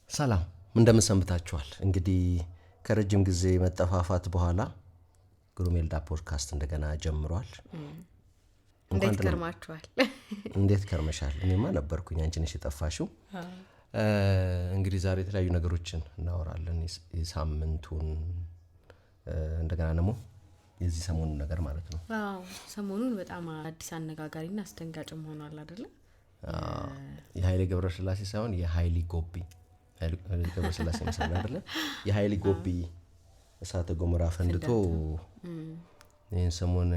ሰላም እንደምን ሰንብታችኋል? እንግዲህ ከረጅም ጊዜ መጠፋፋት በኋላ ግሩሜልዳ ፖድካስት እንደገና ጀምሯል። እንዴት ከርማችኋል? እንዴት ከርመሻል? እኔማ ነበርኩኝ፣ አንቺ ነሽ የጠፋሽው። እንግዲህ ዛሬ የተለያዩ ነገሮችን እናወራለን። የሳምንቱን እንደገና ደግሞ የዚህ ሰሞኑን ነገር ማለት ነው። አዎ ሰሞኑን በጣም አዲስ አነጋጋሪና አስደንጋጭም ሆኗል አይደለ? የኃይሌ ገብረስላሴ ሳይሆን የኃይሊ ጎቢ ገብረስላሴ መሰለኝ አይደለ? የኃይሊ ጎቢ እሳተ ገሞራ ፈንድቶ ይህን ሰሞን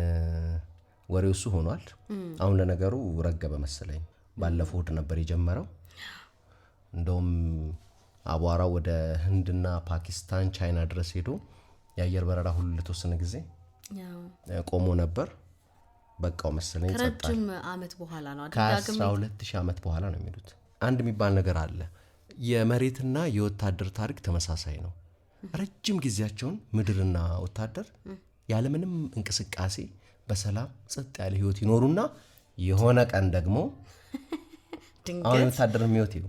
ወሬው እሱ ሆኗል። አሁን ለነገሩ ረገበ መሰለኝ። ባለፈው እሁድ ነበር የጀመረው። እንደውም አቧራው ወደ ህንድና ፓኪስታን፣ ቻይና ድረስ ሄዶ የአየር በረራ ሁሉ ለተወሰነ ጊዜ ቆሞ ነበር። በቃው መሰለኝ ጸጥታ። ከረጅም ዓመት በኋላ ነው አደጋግም 12000 ዓመት በኋላ ነው የሚሉት። አንድ የሚባል ነገር አለ። የመሬትና የወታደር ታሪክ ተመሳሳይ ነው። ረጅም ጊዜያቸውን ምድርና ወታደር ያለምንም እንቅስቃሴ በሰላም ጸጥ ያለ ህይወት ይኖሩና የሆነ ቀን ደግሞ አሁን ወታደር የሚወት ይሉ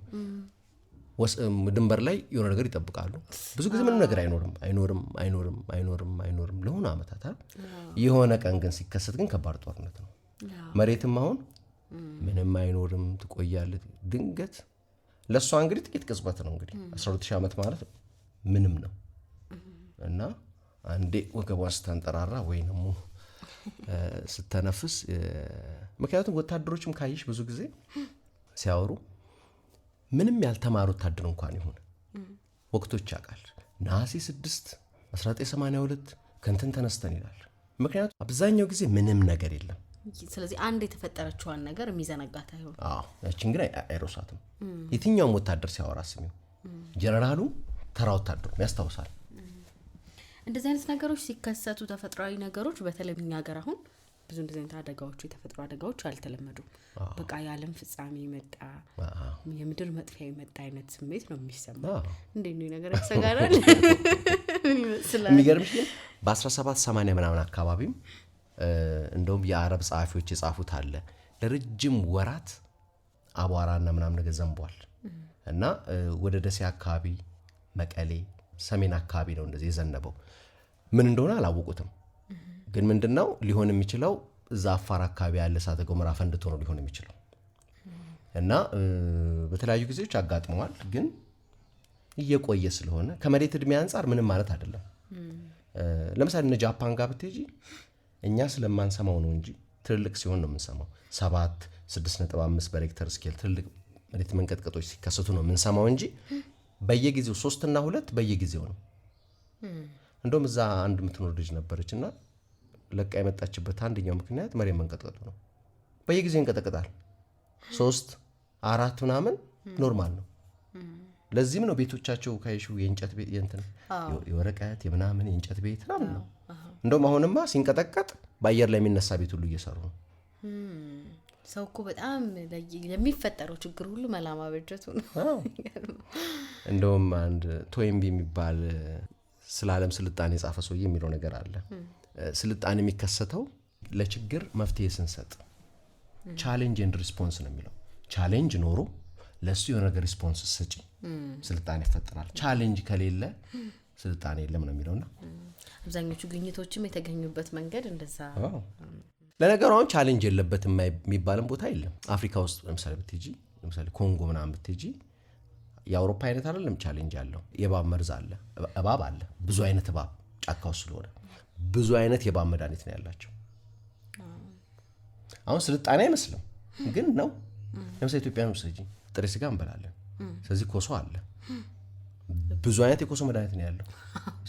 ድንበር ላይ የሆነ ነገር ይጠብቃሉ። ብዙ ጊዜ ምንም ነገር አይኖርም ለሆነ ዓመታት። የሆነ ቀን ግን ሲከሰት ግን ከባድ ጦርነት ነው። መሬትም አሁን ምንም አይኖርም ትቆያለች። ድንገት ለሷ እንግዲህ ጥቂት ቅጽበት ነው። እንግዲህ 12000 ዓመት ማለት ምንም ነው እና አንዴ ወገቧን ስታንጠራራ ወይ ደግሞ ስተነፍስ። ምክንያቱም ወታደሮችም ካይሽ ብዙ ጊዜ ሲያወሩ ምንም ያልተማሩ ወታደር እንኳን ይሁን ወቅቶች ያውቃል። ነሐሴ 6 1982 ከንትን ተነስተን ይላል። ምክንያቱም አብዛኛው ጊዜ ምንም ነገር የለም። ስለዚህ አንድ የተፈጠረችዋን ነገር የሚዘነጋት አይሆን። ያችን ግን አይሮሳትም። የትኛውም ወታደር ሲያወራ ስሚው፣ ጀነራሉ ተራ ወታደሩ ያስታውሳል። እንደዚህ አይነት ነገሮች ሲከሰቱ ተፈጥሯዊ ነገሮች በተለይ እኛ ሀገር አሁን ብዙ እንደዚህ አይነት አደጋዎች የተፈጥሮ አደጋዎች አልተለመዱም። በቃ የዓለም ፍጻሜ መጣ፣ የምድር መጥፊያ መጣ አይነት ስሜት ነው የሚሰማው። እንዴት ነው ነገር ያሰጋራል። የሚገርምሽ ግን በ1780 ምናምን አካባቢም እንደውም የአረብ ጸሐፊዎች የጻፉት አለ። ለረጅም ወራት አቧራና ምናምን ነገር ዘንቧል እና ወደ ደሴ አካባቢ፣ መቀሌ፣ ሰሜን አካባቢ ነው እንደዚህ የዘነበው። ምን እንደሆነ አላወቁትም። ግን ምንድነው ሊሆን የሚችለው እዛ አፋር አካባቢ ያለ እሳተ ገሞራ ፈንድቶ ነው ሊሆን የሚችለው እና በተለያዩ ጊዜዎች አጋጥመዋል። ግን እየቆየ ስለሆነ ከመሬት እድሜ አንፃር ምንም ማለት አይደለም። ለምሳሌ እነ ጃፓን ጋር ብትሄጂ እኛ ስለማንሰማው ነው እንጂ ትልልቅ ሲሆን ነው የምንሰማው። 7 6.5 በሬክተር ስኬል ትልልቅ መሬት መንቀጥቀጦች ሲከሰቱ ነው የምንሰማው እንጂ በየጊዜው 3 እና 2 በየጊዜው ነው። እንደውም እዛ አንድ የምትኖር ልጅ ነበረችና ለቃ የመጣችበት አንደኛው ምክንያት መሬት መንቀጥቀጡ ነው። በየጊዜው ይንቀጠቀጣል። 3 4 ምናምን ኖርማል ነው። ለዚህም ነው ቤቶቻቸው ካይሹ የእንጨት ቤት የወረቀት የምናምን የእንጨት ቤት ምናምን ነው። እንደውም አሁንማ ሲንቀጠቀጥ በአየር ላይ የሚነሳ ቤት ሁሉ እየሰሩ ነው። ሰው እኮ በጣም ለሚፈጠረው ችግር ሁሉ መላማ በጀቱ ነው። እንደውም አንድ ቶይምቢ የሚባል ስለ ዓለም ስልጣኔ የጻፈ ሰውዬ የሚለው ነገር አለ። ስልጣኔ የሚከሰተው ለችግር መፍትሄ ስንሰጥ ቻሌንጅ ኤንድ ሪስፖንስ ነው የሚለው። ቻሌንጅ ኖሮ ለሱ የሆነ ነገር ሪስፖንስ ሰጪ ስልጣኔ ይፈጠራል። ቻሌንጅ ከሌለ ስልጣኔ የለም ነው የሚለውና አብዛኞቹ ግኝቶችም የተገኙበት መንገድ እንደዛ። ለነገሩ አሁን ቻሌንጅ የለበትም የሚባልም ቦታ የለም። አፍሪካ ውስጥ ለምሳሌ ብትሄጂ፣ ለምሳሌ ኮንጎ ምናምን ብትሄጂ የአውሮፓ አይነት አይደለም ቻሌንጅ ያለው። የእባብ መርዝ አለ፣ እባብ አለ፣ ብዙ አይነት እባብ ጫካ ውስጥ ስለሆነ ብዙ አይነት የእባብ መድኃኒት ነው ያላቸው። አሁን ስልጣኔ አይመስልም ግን ነው። ለምሳሌ ኢትዮጵያን ውስጥ ጥሬ ስጋ እንበላለን። ስለዚህ ኮሶ አለ፣ ብዙ አይነት የኮሶ መድኃኒት ነው ያለው።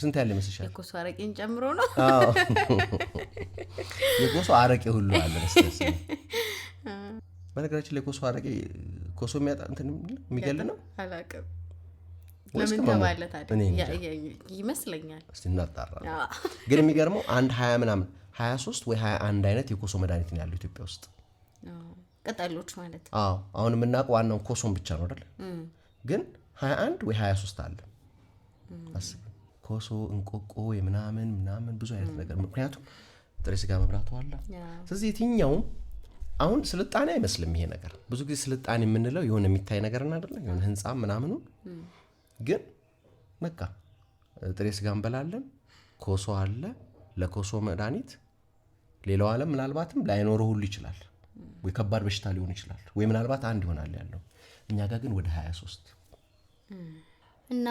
ስንት ያለ ይመስልሻል? የኮሶ አረቄን ጨምሮ ነው። የኮሶ አረቄ ሁሉ አለ መስለስ። በነገራችን ላይ ኮሶ አረቄ ኮሶ የሚያጣ እንትን የሚገል ነው። አላውቅም ለምን ተባለ ታዲያ ይመስለኛል። እስቲ እናጣራለን። ግን የሚገርመው አንድ 20 ምናምን 23 ወይ 21 አይነት የኮሶ መድኃኒት ነው ያለው ኢትዮጵያ ውስጥ። ቅጠሎች ማለት አሁን የምናውቀው ዋናው ኮሶን ብቻ ነው አይደል? ግን 21 ወይ 23 አለ። አስብ ኮሶ እንቆቆ ምናምን ብዙ አይነት ነገር። ምክንያቱም ጥሬ ስጋ መብላቱ አለ። ስለዚህ የትኛውም አሁን ስልጣኔ አይመስልም ይሄ ነገር። ብዙ ጊዜ ስልጣኔ የምንለው የሆነ የሚታይ ነገር አይደለም፣ የሆነ ህንጻ ምናምኑ ግን በቃ ጥሬ ስጋ እንበላለን፣ ኮሶ አለ፣ ለኮሶ መድኃኒት ሌላው ዓለም ምናልባትም ላይኖረው ሁሉ ይችላል፣ ወይ ከባድ በሽታ ሊሆን ይችላል፣ ወይ ምናልባት አንድ ይሆናል ያለው። እኛ ጋር ግን ወደ 23 እና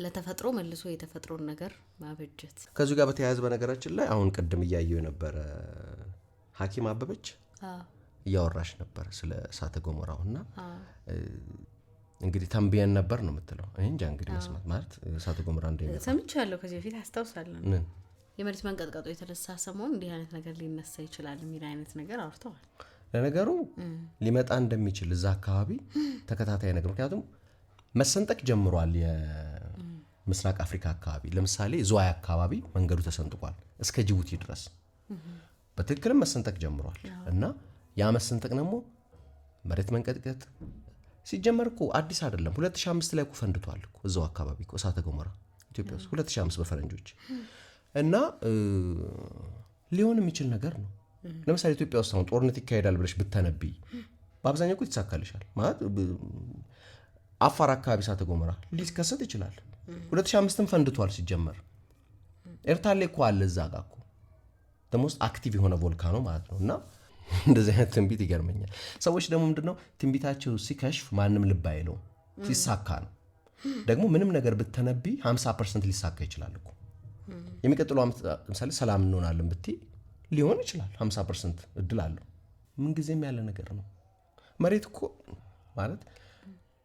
ለተፈጥሮ መልሶ የተፈጥሮን ነገር ማበጀት ከዚህ ጋር በተያያዘ በነገራችን ላይ አሁን ቅድም እያየው የነበረ ሐኪም አበበች እያወራሽ ነበር ስለ እሳተ ገሞራውና እንግዲህ ተንብየን ነበር ነው የምትለው። እንጃ እንግዲህ መስማት ማለት እሳተ ገሞራ እንደሚመጣ ሰምቻለሁ ከዚህ በፊት አስታውሳለሁ። የመሬት መንቀጥቀጡ የተነሳ ሰሞን እንዲህ አይነት ነገር ሊነሳ ይችላል የሚል አይነት ነገር አውርተዋል። ለነገሩ ሊመጣ እንደሚችል እዛ አካባቢ ተከታታይ ነገር ምክንያቱም መሰንጠቅ ጀምሯል። የምስራቅ አፍሪካ አካባቢ ለምሳሌ ዝዋይ አካባቢ መንገዱ ተሰንጥቋል እስከ ጅቡቲ ድረስ በትክክልም መሰንጠቅ ጀምሯል። እና ያ መሰንጠቅ ደግሞ መሬት መንቀጥቀጥ ሲጀመር እኮ አዲስ አይደለም። 2005 ላይ እኮ ፈንድቷል እኮ እዛው አካባቢ እኮ እሳተ ገሞራ ኢትዮጵያ ውስጥ 2005 በፈረንጆች። እና ሊሆን የሚችል ነገር ነው። ለምሳሌ ኢትዮጵያ ውስጥ አሁን ጦርነት ይካሄዳል ብለሽ ብትነብይ በአብዛኛው እኮ ይተሳካልሻል ማለት አፋር አካባቢ እሳተ ገሞራ ሊከሰት ይችላል። 2005ም ፈንድቷል ሲጀመር። ኤርታሌ እኮ አለ እዛ ጋር እኮ ደሞስ አክቲቭ የሆነ ቮልካኖ ማለት ነው። እና እንደዚህ አይነት ትንቢት ይገርመኛል። ሰዎች ደግሞ ምንድነው ትንቢታቸው ሲከሽፍ ማንም ልብ አይለው ሲሳካ ነው። ደግሞ ምንም ነገር ብትነብይ 50% ሊሳካ ይችላል እኮ። የሚቀጥለው ዓመት ለምሳሌ ሰላም እንሆናለን ብትይ ሊሆን ይችላል 50% እድል አለው። ምን ጊዜም ያለ ነገር ነው። መሬት እኮ ማለት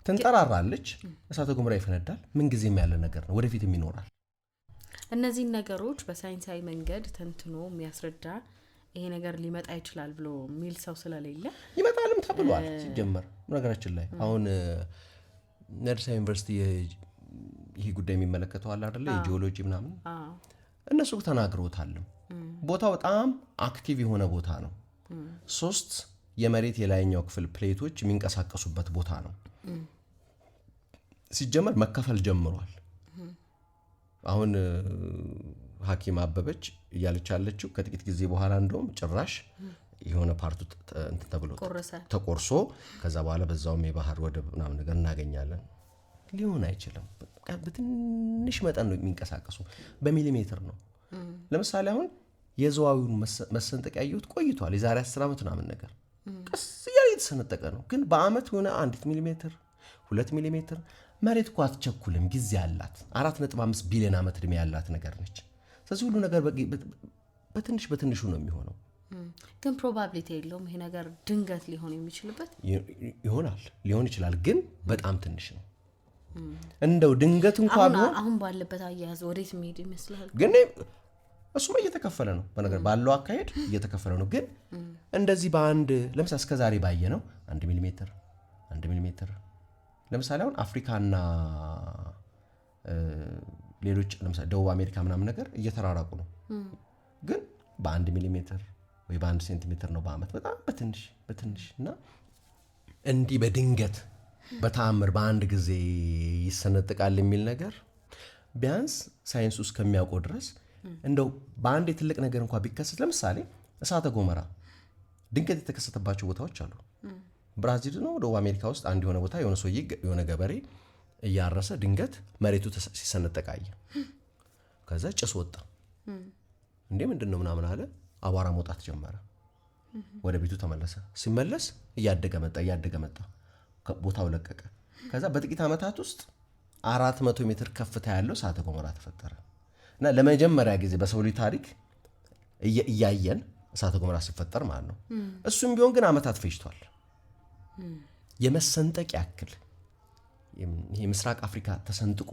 ትንጠራራለች፣ እሳተ ገሞራ ይፈነዳል። ምን ጊዜም ያለ ነገር ነው፣ ወደፊትም ይኖራል። እነዚህ ነገሮች በሳይንሳዊ መንገድ ተንትኖ የሚያስረዳ ይሄ ነገር ሊመጣ ይችላል ብሎ ሚል ሰው ስለሌለ ይመጣልም ተብሏል። ሲጀመር ነገራችን ላይ አሁን ነርሳ ዩኒቨርሲቲ ይሄ ጉዳይ የሚመለከተው አለ አይደለ የጂኦሎጂ ምናምን እነሱ ተናግረውታል። ቦታው በጣም አክቲቭ የሆነ ቦታ ነው። 3 የመሬት የላይኛው ክፍል ፕሌቶች የሚንቀሳቀሱበት ቦታ ነው። ሲጀመር መከፈል ጀምሯል። አሁን ሐኪም አበበች እያለች ያለችው ከጥቂት ጊዜ በኋላ እንደውም ጭራሽ የሆነ ፓርቱ እንትን ተብሎ ተቆርሶ ከዛ በኋላ በዛውም የባህር ወደብ ምናምን ነገር እናገኛለን። ሊሆን አይችልም። በትንሽ መጠን ነው የሚንቀሳቀሱ፣ በሚሊሜትር ነው። ለምሳሌ አሁን የዝዋዩን መሰንጠቅ ያየሁት ቆይቷል። የዛሬ 10 ዓመት ምናምን ነገር ቀስ እያለ የተሰነጠቀ ነው። ግን በአመት ሆነ 1 ሚሊሜትር 2 ሚሊሜትር መሬት እኮ አትቸኩልም፣ ጊዜ አላት። 4.5 ቢሊዮን ዓመት ዕድሜ ያላት ነገር ነች። ስለዚህ ሁሉ ነገር በትንሽ በትንሹ ነው የሚሆነው። ግን ፕሮባቢሊቲ የለውም ይሄ ነገር ድንገት ሊሆን የሚችልበት ይሆናል፣ ሊሆን ይችላል፣ ግን በጣም ትንሽ ነው። እንደው ድንገት እንኳን አሁን ባለበት አያያዝ ወዴት መሄድ ይመስላል? ግን እሱም እየተከፈለ ነው፣ በነገር ባለው አካሄድ እየተከፈለ ነው። ግን እንደዚህ በአንድ ለምሳሌ እስከዛሬ ባየ ነው 1 ሚሊሜትር 1 ሚሊሜትር ለምሳሌ አሁን አፍሪካና ሌሎች ለምሳሌ ደቡብ አሜሪካ ምናምን ነገር እየተራራቁ ነው። ግን በ1 ሚሊሜትር ወይ በ1 ሴንቲሜትር ነው በአመት፣ በጣም በትንሽ እና እንዲህ በድንገት በተአምር በአንድ ጊዜ ይሰነጥቃል የሚል ነገር ቢያንስ ሳይንስ ውስጥ ከሚያውቀው ድረስ እንደው በአንድ የትልቅ ነገር እንኳን ቢከሰት ለምሳሌ እሳተ ገሞራ ድንገት የተከሰተባቸው ቦታዎች አሉ። ብራዚል ነው ደቡብ አሜሪካ ውስጥ አንድ የሆነ ቦታ የሆነ ሰውዬ የሆነ ገበሬ እያረሰ ድንገት መሬቱ ሲሰነጠቃየ ከዛ ጭስ ወጣ። እንዴ ምንድነው ምናምን አለ። አቧራ መውጣት ጀመረ። ወደ ቤቱ ተመለሰ። ሲመለስ እያደገ መጣ ቦታው ለቀቀ። ከዛ በጥቂት ዓመታት ውስጥ 400 ሜትር ከፍታ ያለው እሳተ ገሞራ ተፈጠረ እና ለመጀመሪያ ጊዜ በሰው ልጅ ታሪክ እያየን እሳተ ገሞራ ሲፈጠር ማለት ነው። እሱም ቢሆን ግን ዓመታት ፈጅቷል። የመሰንጠቅ ያክል ይሄ ምስራቅ አፍሪካ ተሰንጥቆ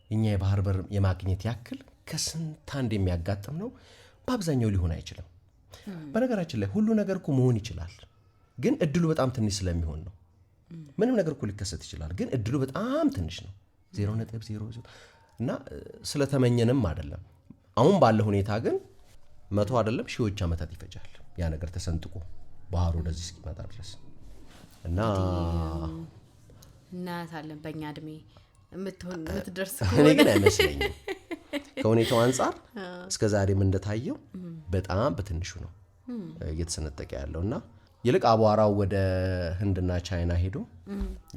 እኛ የባህር በር የማግኘት ያክል ከስንት አንድ የሚያጋጥም ነው። በአብዛኛው ሊሆን አይችልም። በነገራችን ላይ ሁሉ ነገር እኮ መሆን ይችላል፣ ግን እድሉ በጣም ትንሽ ስለሚሆን ነው። ምንም ነገር እኮ ሊከሰት ይችላል፣ ግን እድሉ በጣም ትንሽ ነው 0.00 እና ስለተመኘንም አይደለም። አሁን ባለ ሁኔታ ግን 100 አይደለም ሺዎች ዓመታት ይፈጃል ያ ነገር ተሰንጥቆ ባህሩ ወደዚህ እስኪመጣ ድረስ እና እናታለን በእኛ እድሜ የምትደርስ እኔ ግን አይመስለኝም። ከሁኔታው አንጻር እስከ ዛሬም እንደታየው በጣም በትንሹ ነው እየተሰነጠቀ ያለውና ይልቅ አቧራው ወደ ህንድና ቻይና ሄዶ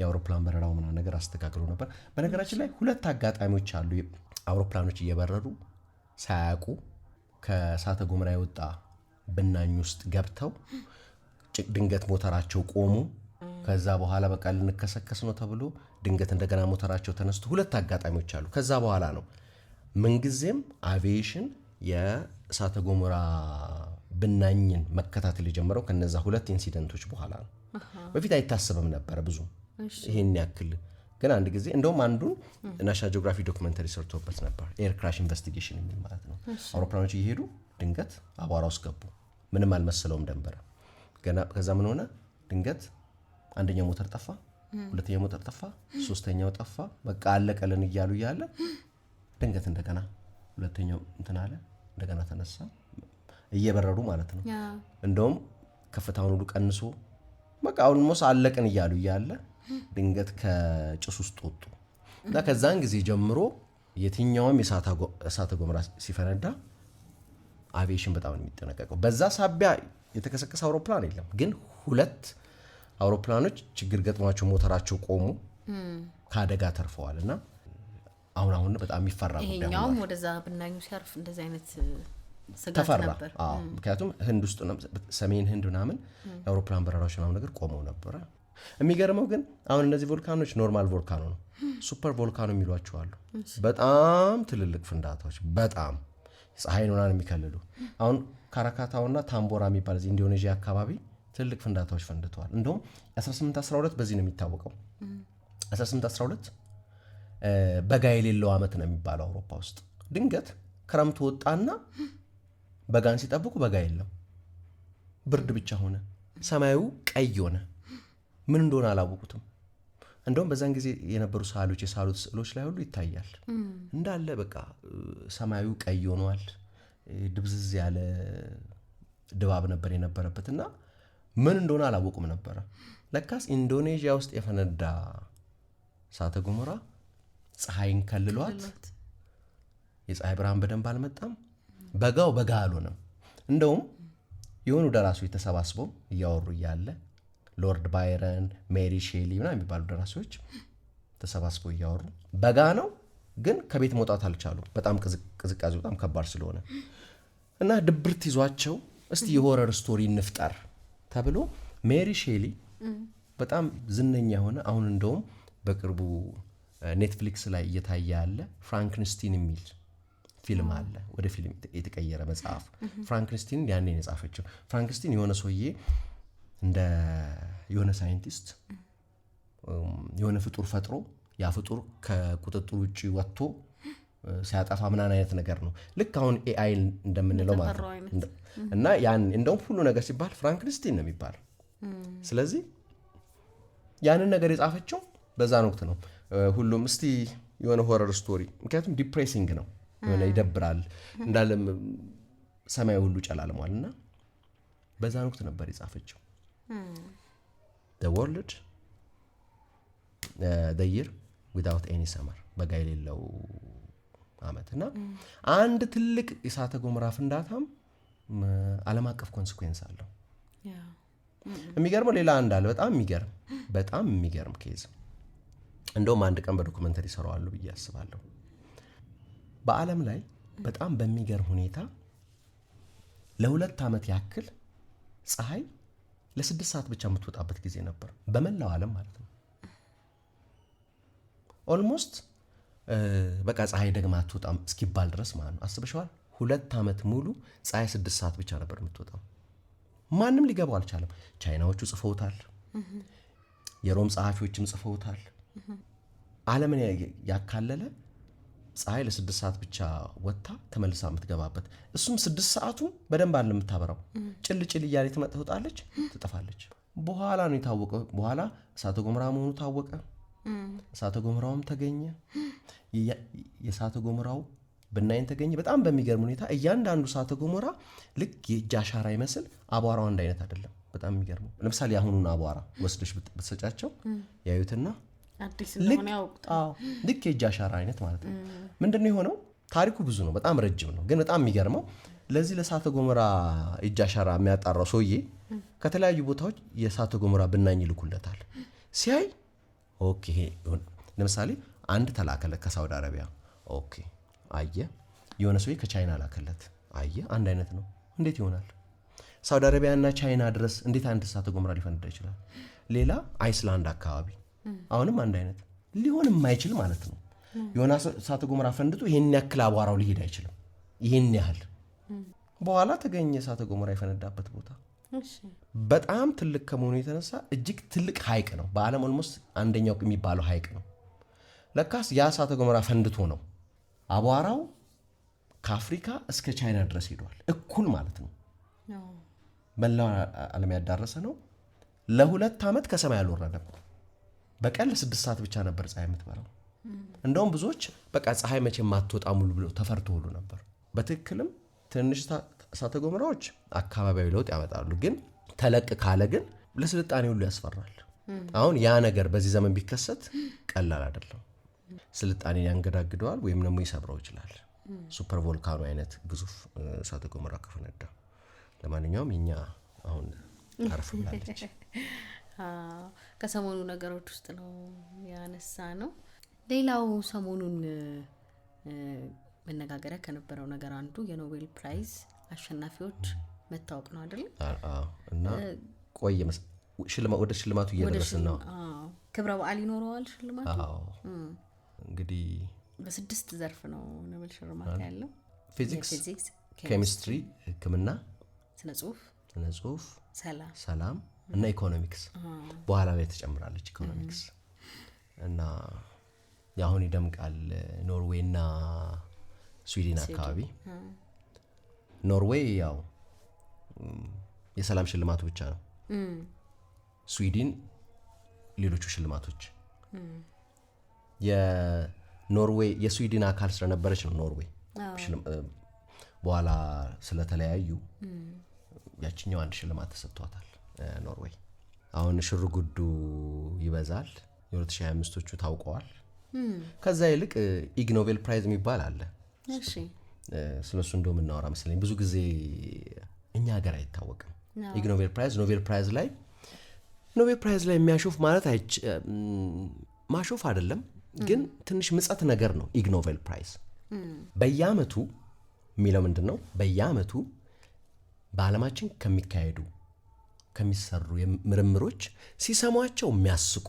የአውሮፕላን በረራው ምናምን ነገር አስተካክሎ ነበር። በነገራችን ላይ ሁለት አጋጣሚዎች አሉ። አውሮፕላኖች እየበረሩ ሳያውቁ ከእሳተ ገሞራ የወጣ ብናኝ ውስጥ ገብተው ድንገት ሞተራቸው ቆሙ። ከዛ በኋላ በቃ ልንከሰከስ ነው ተብሎ ድንገት እንደገና ሞተራቸው ተነስቶ ሁለት አጋጣሚዎች አሉ። ከዛ በኋላ ነው ምንጊዜም አቪዬሽን የእሳተ ገሞራ ብናኝን መከታተል የጀመረው ከነዛ ሁለት ኢንሲደንቶች በኋላ ነው። በፊት አይታሰብም ነበር ብዙ ይሄን ያክል። ግን አንድ ጊዜ እንደውም አንዱን ናሽናል ጂኦግራፊ ዶክመንተሪ ሰርቶበት ነበር፣ ኤር ክራሽ ኢንቨስቲጌሽን የሚል ማለት ነው። አውሮፕላኖች እየሄዱ ድንገት አቧራ ውስጥ ገቡ። ምንም አልመሰለውም ደንበረ። ከዛ ምን ሆነ? ድንገት አንደኛው ሞተር ጠፋ፣ ሁለተኛው ሞተር ጠፋ፣ ሶስተኛው ጠፋ። በቃ አለቀልን እያሉ እያለ ድንገት እንደገና ሁለተኛው እንትን አለ፣ እንደገና ተነሳ። እየበረሩ ማለት ነው። እንደውም ከፍታውን ሁሉ ቀንሶ በቃ ኦልሞስት አለቅን እያሉ እያለ ድንገት ከጭስ ውስጥ ወጡ እና ከዛን ጊዜ ጀምሮ የትኛውም የእሳተ ገሞራ ሲፈነዳ አቪዬሽን በጣም የሚጠነቀቀው። በዛ ሳቢያ የተከሰከሰ አውሮፕላን የለም፣ ግን ሁለት አውሮፕላኖች ችግር ገጥሟቸው ሞተራቸው ቆሙ፣ ከአደጋ ተርፈዋል። እና አሁን በጣም የሚፈራ ጉዳይ ነው። ይሄኛውም ወደዛ ብናኙ ሲያርፍ እንደዚህ አይነት ስጋት ተፈራ ነበር። ምክንያቱም ህንድ ውስጥ ሰሜን ህንድ ምናምን የአውሮፕላን በረራዎች ምናምን ነገር ቆመው ነበረ። የሚገርመው ግን አሁን እነዚህ ቮልካኖች ኖርማል ቮልካኖ ነው፣ ሱፐር ቮልካኖ የሚሏቸው አሉ። በጣም ትልልቅ ፍንዳታዎች፣ በጣም ፀሐይን ምናምን የሚከልሉ። አሁን ካራካታውና ታምቦራ የሚባል እዚህ ኢንዶኔዥያ አካባቢ ትልልቅ ፍንዳታዎች ፈንድተዋል። እንደውም 1812 በዚህ ነው የሚታወቀው። 1812 በጋ የሌለው ዓመት ነው የሚባለው አውሮፓ ውስጥ። ድንገት ክረምቱ ወጣና በጋን ሲጠብቁ በጋ የለም፣ ብርድ ብቻ ሆነ፣ ሰማዩ ቀይ ሆነ። ምን እንደሆነ አላወቁትም። እንደውም በዛን ጊዜ የነበሩ ሰዓሊዎች የሳሉት ስዕሎች ላይ ሁሉ ይታያል። እንዳለ በቃ ሰማዩ ቀይ ሆኗል። ድብዝዝ ያለ ድባብ ነበር የነበረበት እና ምን እንደሆነ አላወቁም ነበረ። ለካስ ኢንዶኔዥያ ውስጥ የፈነዳ እሳተ ገሞራ ፀሐይን ከልሏት የፀሐይ ብርሃን በደንብ አልመጣም። በጋው በጋ አልሆነም። እንደውም የሆኑ ደራሲዎች ተሰባስበው እያወሩ እያለ ሎርድ ባይረን፣ ሜሪ ሼሊ ምናምን የሚባሉ ደራሲዎች ተሰባስበው እያወሩ በጋ ነው ግን ከቤት መውጣት አልቻሉም፣ በጣም ቅዝቃዜ በጣም ከባድ ስለሆነ እና ድብርት ይዟቸው እስቲ የሆረር ስቶሪ እንፍጠር ተብሎ ሜሪ ሼሊ በጣም ዝነኛ የሆነ አሁን እንደውም በቅርቡ ኔትፍሊክስ ላይ እየታየ ያለ ፍራንክንስቲን የሚል ፊልም አለ፣ ወደ ፊልም የተቀየረ መጽሐፍ። ፍራንክንስቲን ያኔ የጻፈችው። ፍራንክንስቲን የሆነ ሰውዬ እንደ የሆነ ሳይንቲስት የሆነ ፍጡር ፈጥሮ ያ ፍጡር ከቁጥጥር ውጭ ወጥቶ ሲያጠፋ ምናምን አይነት ነገር ነው። ልክ አሁን ኤአይ እንደምንለው ማለት ነው። እና ያን እንደውም ሁሉ ነገር ሲባል ፍራንክንስቲን ነው የሚባለው። ስለዚህ ያንን ነገር የጻፈችው በዛን ወቅት ነው። ሁሉም እስቲ የሆነ ሆረር ስቶሪ፣ ምክንያቱም ዲፕሬሲንግ ነው፣ የሆነ ይደብራል፣ እንዳለ ሰማይ ሁሉ ጨላልሟል። እና በዛን ወቅት ነበር የጻፈችው the world the year without any summer፣ በጋ የሌለው አመት። እና አንድ ትልቅ የእሳተ ገሞራ ፍንዳታም ዓለም አቀፍ ኮንሲኩዌንስ አለው። የሚገርመው ሌላ እንዳለ በጣም የሚገርም ኬዝ፣ እንደውም አንድ ቀን በዶኩመንተሪ ሰራዋለሁ ብዬ አስባለሁ። በዓለም ላይ በጣም በሚገርም ሁኔታ ለ2 ዓመት ያክል ፀሐይ ለ6 ሰዓት ብቻ የምትወጣበት ጊዜ ነበር፣ በመላው ዓለም ማለት ነው። ኦልሞስት በቃ ፀሐይ ደግማ አትወጣም እስኪባል ድረስ ማለት ነው። አስበሽዋል? 2 ዓመት ሙሉ ፀሐይ 6 ሰዓት ብቻ ነበር የምትወጣው። ማንም ሊገባው አልቻለም። ቻይናዎቹ ጽፈውታል፣ የሮም ጸሐፊዎችም ጽፈውታል። ዓለምን ያካለለ ፀሐይ ለ6 ሰዓት ብቻ ወጥታ ተመልሳ የምትገባበት፣ እሱም 6 ሰዓቱ በደንብ አለ የምታበራው። ጭል ጭል እያለ ትወጣለች፣ ትጠፋለች። በኋላ ነው የታወቀው። በኋላ እሳተ ገሞራ መሆኑ ታወቀ። እሳተ ገሞራውም ተገኘ። የእሳተ ገሞራው ብናይን ተገኘ። በጣም በሚገርም ሁኔታ እያንዳንዱ እሳተ ገሞራ ልክ የእጅ አሻራ ይመስል አቧራው አንድ አይነት አይደለም። በጣም የሚገርመው ለምሳሌ አሁኑን አቧራ ወስደሽ ብትሰጫቸው ያዩትና አዲስ እንደሆነ ያውቁታል። ልክ የእጅ አሻራ አይነት ማለት ነው። ምንድነው የሆነው? ታሪኩ ብዙ ነው፣ በጣም ረጅም ነው። ግን በጣም የሚገርመው ለዚህ ለእሳተ ገሞራ እጅ አሻራ የሚያጣራው ሰውዬ ከተለያዩ ቦታዎች የእሳተ ገሞራ ብናኝ ይልኩለታል። ሲያይ ኦኬ ለምሳሌ አንድ ተላከለት ከሳውዲ አረቢያ ኦኬ አየ። የሆነ ሰውዬ ከቻይና ላከለት አየ። አንድ አይነት ነው። እንዴት ይሆናል? ሳውዲ አረቢያና ቻይና ድረስ እንዴት አንድ እሳተ ገሞራ ሊፈነዳ ይችላል? ሌላ አይስላንድ አካባቢ አሁንም አንድ አይነት ሊሆን የማይችል ማለት ነው። የሆነ እሳተ ገሞራ ፈንድቶ ይሄን ያክል አቧራው ሊሄድ አይችልም። ይሄን ያህል በኋላ ተገኘ እሳተ ገሞራ የፈነዳበት ቦታ በጣም ትልቅ ከመሆኑ የተነሳ እጅግ ትልቅ ሐይቅ ነው። በዓለም ኦልሞስት አንደኛው የሚባለው ሐይቅ ነው። ለካስ ያ እሳተ ገሞራ ፈንድቶ ነው አቧራው ከአፍሪካ እስከ ቻይና ድረስ ሄዷል። እኩል ማለት ነው። መላው ዓለም ያዳረሰ ነው። ለ2 ዓመት ከሰማይ አልወረደም። በቀን ለ6 ሰዓት ብቻ ነበር ፀሐይ የምትበራው። እንደውም ብዙዎች በቃ ፀሐይ መቼ ማትወጣ ሙሉ ብለው ተፈርቶ ሁሉ ነበር። በትክክልም ትንሽ እሳተ ገሞራዎች አካባቢያዊ ለውጥ ያመጣሉ። ግን ተለቅ ካለ ግን ለስልጣኔ ሁሉ ያስፈራል። አሁን ያ ነገር በዚህ ዘመን ቢከሰት ቀላል አይደለም። ስልጣኔን ያንገዳግደዋል ወይም ደግሞ ይሰብረው ይችላል። ሱፐር ቮልካኖ አይነት ግዙፍ እሳተ ገሞራ ከፈነዳ። ለማንኛውም እኛ አሁን አረፍ ብላለች። ከሰሞኑ ነገሮች ውስጥ ነው ያነሳ ነው። ሌላው ሰሞኑን መነጋገሪያ ከነበረው ነገር አንዱ የኖቤል ፕራይዝ አሸናፊዎች መታወቅ ነው አይደል? እና ቆየ ወደ ሽልማቱ እየደረስን ነው። ክብረ በዓል ይኖረዋል ሽልማቱ። እንግዲህ በ6 ዘርፍ ነው ኖቤል ሽልማት ያለው። ፊዚክስ፣ ኬሚስትሪ፣ ሕክምና፣ ስነ ጽሁፍ፣ ሰላም እና ኢኮኖሚክስ በኋላ ላይ ተጨምራለች ኢኮኖሚክስ። እና ያሁን ይደምቃል። ኖርዌይ እና ስዊድን አካባቢ። ኖርዌይ ያው የሰላም ሽልማቱ ብቻ ነው። ስዊድን ሌሎቹ ሽልማቶች። የኖርዌይ የስዊድን አካል ስለነበረች ነው ኖርዌይ በኋላ ስለተለያዩ ያችኛው አንድ ሽልማት ተሰጥቷታል ኖርዌይ። አሁን ሽርጉዱ ይበዛል። የ2025ቶቹ ታውቀዋል። ከዛ ይልቅ ኢግ ኖቤል ፕራይዝ የሚባል አለ። እሺ ስለሱ እንደውም እናወራ መስለኝ። ብዙ ጊዜ እኛ ሀገር አይታወቅም ኢግ ኖቤል ፕራይዝ። ኖቤል ፕራይዝ ላይ የሚያሾፍ ማለት ማሾፍ አይደለም ግን ትንሽ ምጸት ነገር ነው። ኢግ ኖቤል ፕራይዝ በየአመቱ የሚለው ምንድን ነው? በየአመቱ በዓለማችን ከሚሰሩ ምርምሮች ሲሰሟቸው የሚያስቁ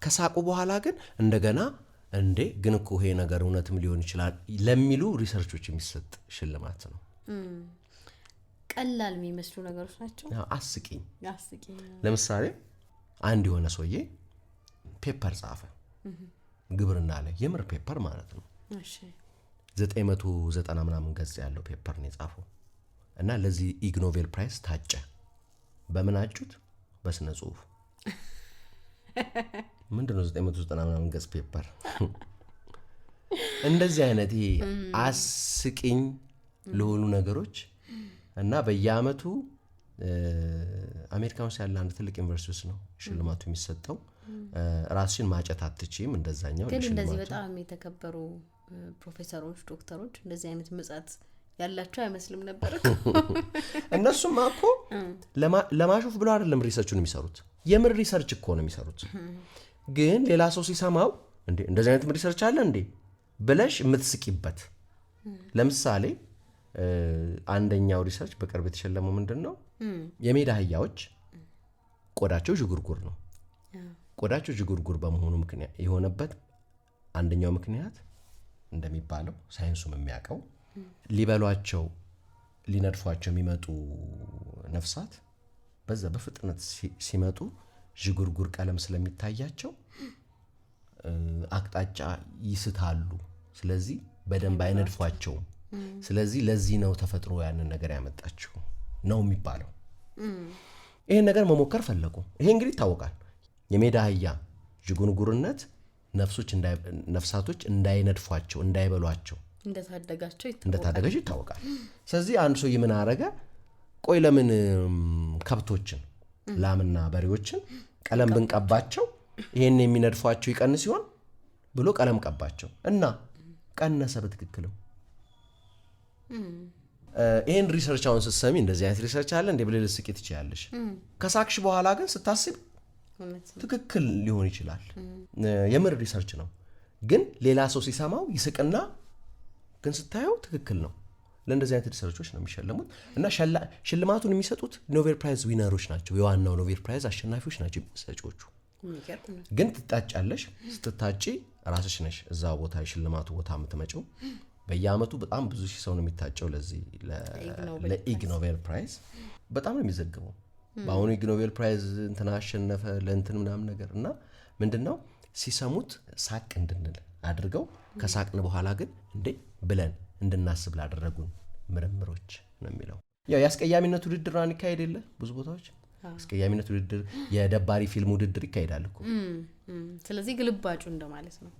ከሳቁ በኋላ ግን እንደገና እንዴ ግን እኮ ይሄ ነገር እውነትም ሊሆን ይችላል ለሚሉ ሪሰርቾች የሚሰጥ ሽልማት ነው። ቀላል የሚመስሉ ነገሮች ናቸው። አስቂኝ። ለምሳሌ አንድ የሆነ ሰውዬ ፔፐር ጻፈ ግብርና ላይ፣ የምር ፔፐር ማለት ነው። 990 ምናምን ገጽ ያለው ፔፐር ነው የጻፈው እና ለዚህ ኢግ ኖቤል ፕራይዝ ታጨ። በምን አጩት? በስነ ጽሁፍ። ምንድነው 990 ምናምን ገጽ ፔፐር? እንደዚህ አይነት ይሄ አስቂኝ ለሆኑ ነገሮች እና በየአመቱ አሜሪካ ውስጥ ያለ አንድ ትልቅ ዩኒቨርሲቲ ውስጥ ነው ሽልማቱ የሚሰጠው። ራስሽን ማጨት አትችይም እንደዛኛው። ግን እንደዚህ በጣም የተከበሩ ፕሮፌሰሮች፣ ዶክተሮች እንደዚህ አይነት ምጻት ያላቸው አይመስልም ነበር። እነሱም እኮ ለማሾፍ ብለው አይደለም ሪሰርቹን የሚሰሩት። የምር ሪሰርች እኮ ነው የሚሰሩት። ግን ሌላ ሰው ሲሰማው እንዴ እንደዚህ አይነት ሪሰርች አለ እንዴ ብለሽ የምትስቂበት። ለምሳሌ አንደኛው ሪሰርች በቅርብ የተሸለመው ምንድነው? የሜዳ አህያዎች ቆዳቸው ዥጉርጉር ነው። ቆዳቸው ዥጉርጉር በመሆኑ ምክንያት የሆነበት አንደኛው ምክንያት እንደሚባለው ሳይንሱም የሚያውቀው ሊበሏቸው ሊነድፏቸው የሚመጡ ነፍሳት በዛ በፍጥነት ሲመጡ ዥጉርጉር ቀለም ስለሚታያቸው አቅጣጫ ይስታሉ። ስለዚህ በደንብ አይነድፏቸውም። ስለዚህ ለዚህ ነው ተፈጥሮ ያንን ነገር ያመጣችው ነው የሚባለው። ይሄን ነገር መሞከር ፈለጉ። ይሄ እንግዲህ ይታወቃል። የሜዳ አህያ ዥጉርጉርነት ነፍሳቶች እንዳይነድፏቸው እንዳይበሏቸው እንደታደጋቸው ይታወቃል። ስለዚህ አንድ ሰው ምን አረገ? ቆይ ለምን ከብቶችን ላምና በሬዎችን ቀለም ብንቀባቸው ይሄን የሚነድፏቸው ይቀንስ ሲሆን ብሎ ቀለም ቀባቸው እና ቀነሰ። በትክክልም ይሄን ሪሰርች አሁን ስትሰሚ እንደዚህ አይነት ሪሰርች አለ እንደ ብለህ ልትስቂ ትችያለሽ። ከሳክሽ በኋላ ግን ስታስብ ትክክል ሊሆን ይችላል። የምር ሪሰርች ነው፣ ግን ሌላ ሰው ሲሰማው ይስቅና ግን ስታየው ትክክል ነው። ለእንደዚህ አይነት ሪሰርቾች ነው የሚሸለሙት እና ሽልማቱን የሚሰጡት ኖቤል ፕራይዝ ዊነሮች ናቸው። የዋናው ኖቤል ፕራይዝ አሸናፊዎች ናቸው ሰጪዎቹ። ግን ትጣጫለሽ። ስትታጪ ራስሽ ነሽ እዛ ቦታ የሽልማቱ ቦታ የምትመጪው። በየአመቱ በጣም ብዙ ሺህ ሰው ነው የሚታጨው ለዚህ ለኢግ ኖቤል ፕራይዝ። በጣም ነው የሚዘግበው። በአሁኑ ኢግ ኖቤል ፕራይዝ እንትና አሸነፈ ለእንትን ምናምን ነገር እና ምንድነው ሲሰሙት ሳቅ እንድንል አድርገው ከሳቅን በኋላ ግን እንዴ ብለን እንድናስብ ላደረጉን ምርምሮች ነው የሚለው። ያው የአስቀያሚነት ውድድር ነው ይካሄድ የለ ብዙ ቦታዎች አስቀያሚነት ውድድር፣ የደባሪ ፊልም ውድድር ይካሄዳል እኮ። ስለዚህ ግልባጩ እንደማለት ነው።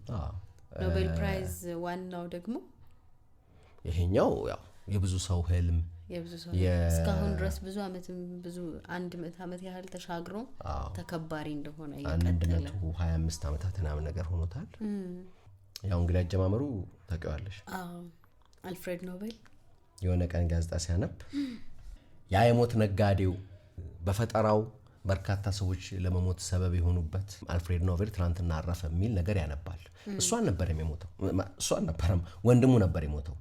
ኖቤል ፕራይዝ ዋናው ደግሞ ይሄኛው ያው የብዙ ሰው ህልም እስካሁን ድረስ ብዙ አንድ ዓመት ያህል ተሻግሮ ተከባሪ እንደሆነ ይቀጥላል። 125 ዓመታት ምናምን ነገር ሆኖታል። ያው እንግዲህ አጀማመሩ ታውቂዋለሽ። አልፍሬድ ኖቤል የሆነ ቀን ጋዜጣ ሲያነብ ያ የሞት ነጋዴው በፈጠራው በርካታ ሰዎች ለመሞት ሰበብ የሆኑበት አልፍሬድ ኖቤል ትናንትና አረፈ የሚል ነገር ያነባል። እሱ አልነበረም የሞተው፣ እሱ አልነበረም ወንድሙ ነበር የሞተው።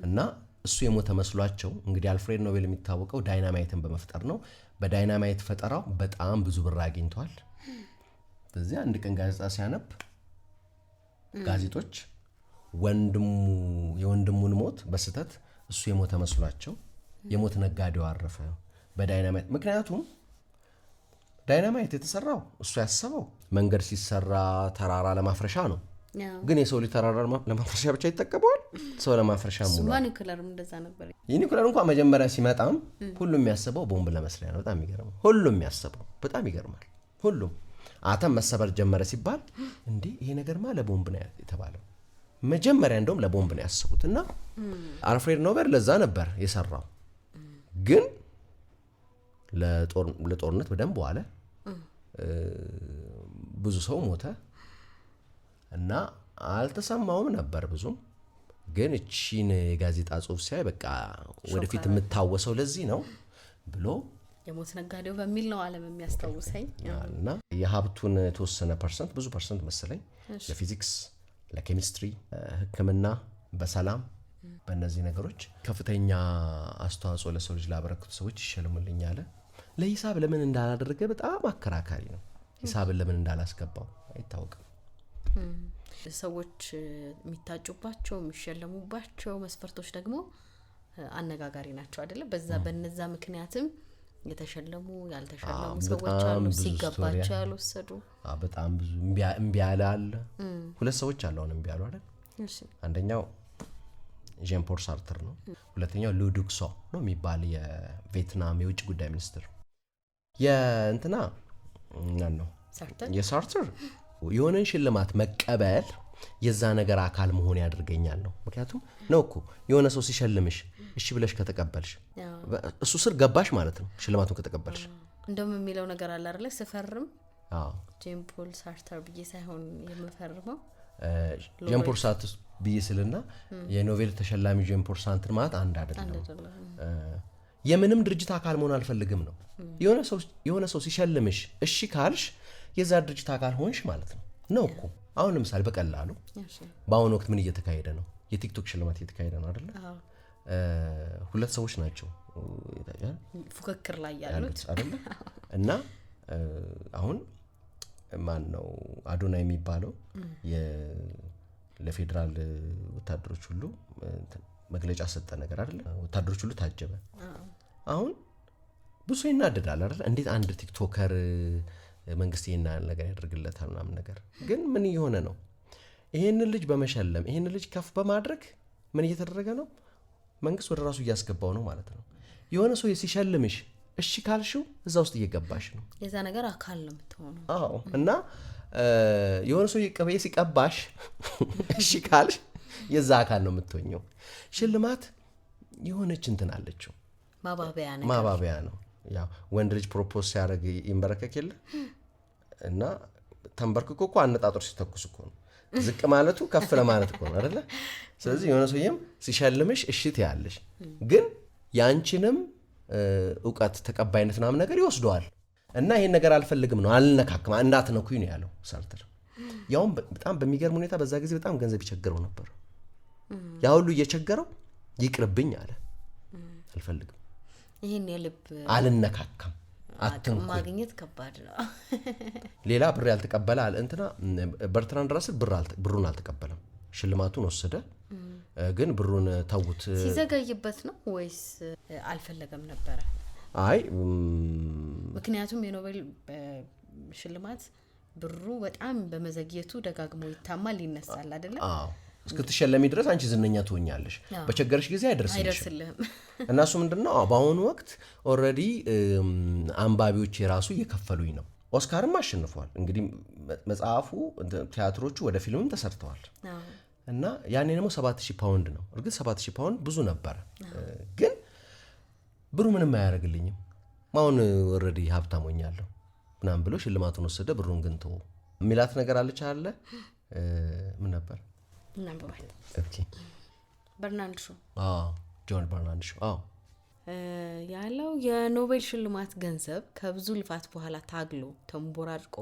እና እሱ የሞተ መስሏቸው እንግዲህ አልፍሬድ ኖቤል የሚታወቀው ዳይናማይትን በመፍጠር ነው። በዳይናማይት ፈጠራው በጣም ብዙ ብር አግኝቷል። ስለዚህ አንድ ቀን ጋዜጣ ሲያነብ ጋዜጦች የወንድሙን ሞት በስተት እሱ የሞተ መስሏቸው የሞት ነጋዴው አረፈ በዳይናማይት። ምክንያቱም ዳይናማይት የተሰራው እሱ ያሰበው መንገድ ሲሰራ ተራራ ለማፍረሻ ነው። ግን የሰው ልጅ ተራራ ለማፍረሻ ብቻ ይጠቀመዋል? ሰው ለማፍረሻ ሙሉ ኒኩለርም እንደዛ ነበር። ኒኩለር እንኳን መጀመሪያ ሲመጣም ሁሉም የሚያስበው ቦምብ ለመስሪያ ነው። በጣም ይገርማል። ሁሉም የሚያስበው በጣም ይገርማል። ሁሉም አተም መሰበር ጀመረ ሲባል እንዴ ይሄ ነገርማ ለቦምብ ነው የተባለው። መጀመሪያ እንደውም ለቦምብ ነው ያስቡት። እና አልፍሬድ ኖቤል ለዛ ነበር የሰራው። ግን ለጦርነት በደንብ ዋለ። ብዙ ሰው ሞተ እና አልተሰማውም ነበር ብዙም። ግን እቺን የጋዜጣ ጽሑፍ ሲያይ በቃ ወደፊት የምታወሰው ለዚህ ነው ብሎ የሞት ነጋዴው በሚል ነው ዓለም የሚያስታውሰኝ። እና የሀብቱን የተወሰነ ፐርሰንት ብዙ ፐርሰንት መሰለኝ ለፊዚክስ፣ ለኬሚስትሪ፣ ሕክምና፣ በሰላም በእነዚህ ነገሮች ከፍተኛ አስተዋጽኦ ለሰው ልጅ ላበረከቱ ሰዎች ይሸልሙልኝ አለ። ለሂሳብ ለምን እንዳላደረገ በጣም አከራካሪ ነው። ሂሳብን ለምን እንዳላስገባው አይታወቅም። ሰዎች የሚታጩባቸው የሚሸለሙባቸው መስፈርቶች ደግሞ አነጋጋሪ ናቸው አይደለ? በነዛ ምክንያትም የተሸለሙ ያልተሸለሙ ሰዎች አሉ፣ ሲገባቸው ያልወሰዱ በጣም ብዙ እምቢ ያለ አለ። ሁለት ሰዎች አሉ አሁን እምቢ ያሉ አይደል? አንደኛው ዣን ፖል ሳርተር ነው። ሁለተኛው ሉ ዱክ ሶ ነው የሚባል የቪየትናም የውጭ ጉዳይ ሚኒስትር። የእንትና ነው የሳርተር የሆነን ሽልማት መቀበል የዛ ነገር አካል መሆን ያደርገኛል ነው። ምክንያቱም ነው እኮ የሆነ ሰው ሲሸልምሽ እሺ ብለሽ ከተቀበልሽ እሱ ስር ገባሽ ማለት ነው። ሽልማቱን ከተቀበልሽ እንደውም የሚለው ነገር አለ አይደል? ስፈርም ዣን ፖል ሳርተር ብዬ ሳይሆን የምፈርመው ዣን ፖል ሳርተር ብዬ ስልና የኖቤል ተሸላሚ ዣን ፖል ሳርተር ማለት አንድ አይደለም። የምንም ድርጅት አካል መሆን አልፈልግም ነው። የሆነ ሰው ሲሸልምሽ እሺ ካልሽ የዛ ድርጅት አካል ሆንሽ ማለት ነው እኮ። አሁን ለምሳሌ በቀላሉ በአሁኑ ወቅት ምን እየተካሄደ ነው? የቲክቶክ ሽልማት እየተካሄደ ነው አይደለ? ሁለት ሰዎች ናቸው ፉክክር ላይ ያሉት አይደለ? እና አሁን ማን ነው አዶና የሚባለው ለፌደራል ወታደሮች ሁሉ መግለጫ ሰጠ ነገር አይደለ? ወታደሮች ሁሉ ታጀበ። አሁን ብዙ ይናደዳል አይደለ? እንዴት አንድ ቲክቶከር መንግስት ይሄን ነገር ያደርግለታል ምናምን ነገር። ግን ምን እየሆነ ነው? ይሄንን ልጅ በመሸለም ይሄንን ልጅ ከፍ በማድረግ ምን እየተደረገ ነው? መንግስት ወደ ራሱ እያስገባው ነው ማለት ነው። የሆነ ሰው ሲሸልምሽ እሺ ካልሽው እዛ ውስጥ እየገባሽ ነው። የዛ ነገር አካል ነው የምትሆነው። አዎ። እና የሆነ ሰው ሲቀባሽ እሺ ካልሽ የዛ አካል ነው የምትሆኘው። ሽልማት የሆነች እንትን አለችው፣ ማባቢያ ነው። ያው ወንድ ልጅ ፕሮፖዝ ሲያደርግ ይንበረከክ የለ እና ተንበርክኮ እኮ አነጣጦር ሲተኩስ እኮ ነው። ዝቅ ማለቱ ከፍ ለማለት እኮ ነው አይደለ? ስለዚህ የሆነ ሰውዬም ሲሸልምሽ እሺ ትያለሽ፣ ግን ያንቺንም እውቀት ተቀባይነት ምናምን ነገር ይወስደዋል እና ይሄን ነገር አልፈልግም ነው አልነካክም እንዳትነኩኝ ነው ያለው ሳርትር። ያውም በጣም በሚገርም ሁኔታ በዛ ጊዜ በጣም ገንዘብ ይቸገረው ነበር። ያ ሁሉ እየቸገረው ይቅርብኝ አለ። አልፈልግም፣ ይሄን የልብ አልነካካም፣ አትንኩ ማግኘት ከባድ ነው። ሌላ ብር ያልተቀበለ አለ እንትና በርትራንድ ራስል ብሩን አልተቀበለም። ሽልማቱን ወሰደ፣ ግን ብሩን ተውት። ሲዘጋይበት ነው ወይስ አልፈለገም ነበር? አይ ምክንያቱም የኖቤል ሽልማት ብሩ በጣም በመዘግየቱ ደጋግሞ ይታማል ይነሳል አይደለ? አዎ እስክትሸለሚ ድረስ አንቺ ዝነኛ ትሆኛለሽ፣ በቸገረሽ ጊዜ አይደርስልሽም። እና እሱ ምንድነው በአሁኑ ወቅት ኦልሬዲ አንባቢዎች የራሱ እየከፈሉኝ ነው። ኦስካርም አሸንፏል። እንግዲህ መጽሐፉ ቲያትሮቹ ወደ ፊልምም ተሰርተዋል። እና ያኔ ደግሞ 7000 ፓውንድ ነው። እርግጥ 7000 ፓውንድ ብዙ ነበር፣ ግን ብሩ ምንም አያደርግልኝም። አሁን ኦልሬዲ ሀብታም ሆኛለሁ ምናምን ብሎ ሽልማቱን ወሰደ። ብሩን ግን ተወው የሚላት ነገር አለች አለ ምን ነበር ነበር? ኦኬ በርናርድ ሾው ጆን በርናርድ ሾው ያለው የኖቤል ሽልማት ገንዘብ ከብዙ ልፋት በኋላ ታግሎ ተንቦራርቆ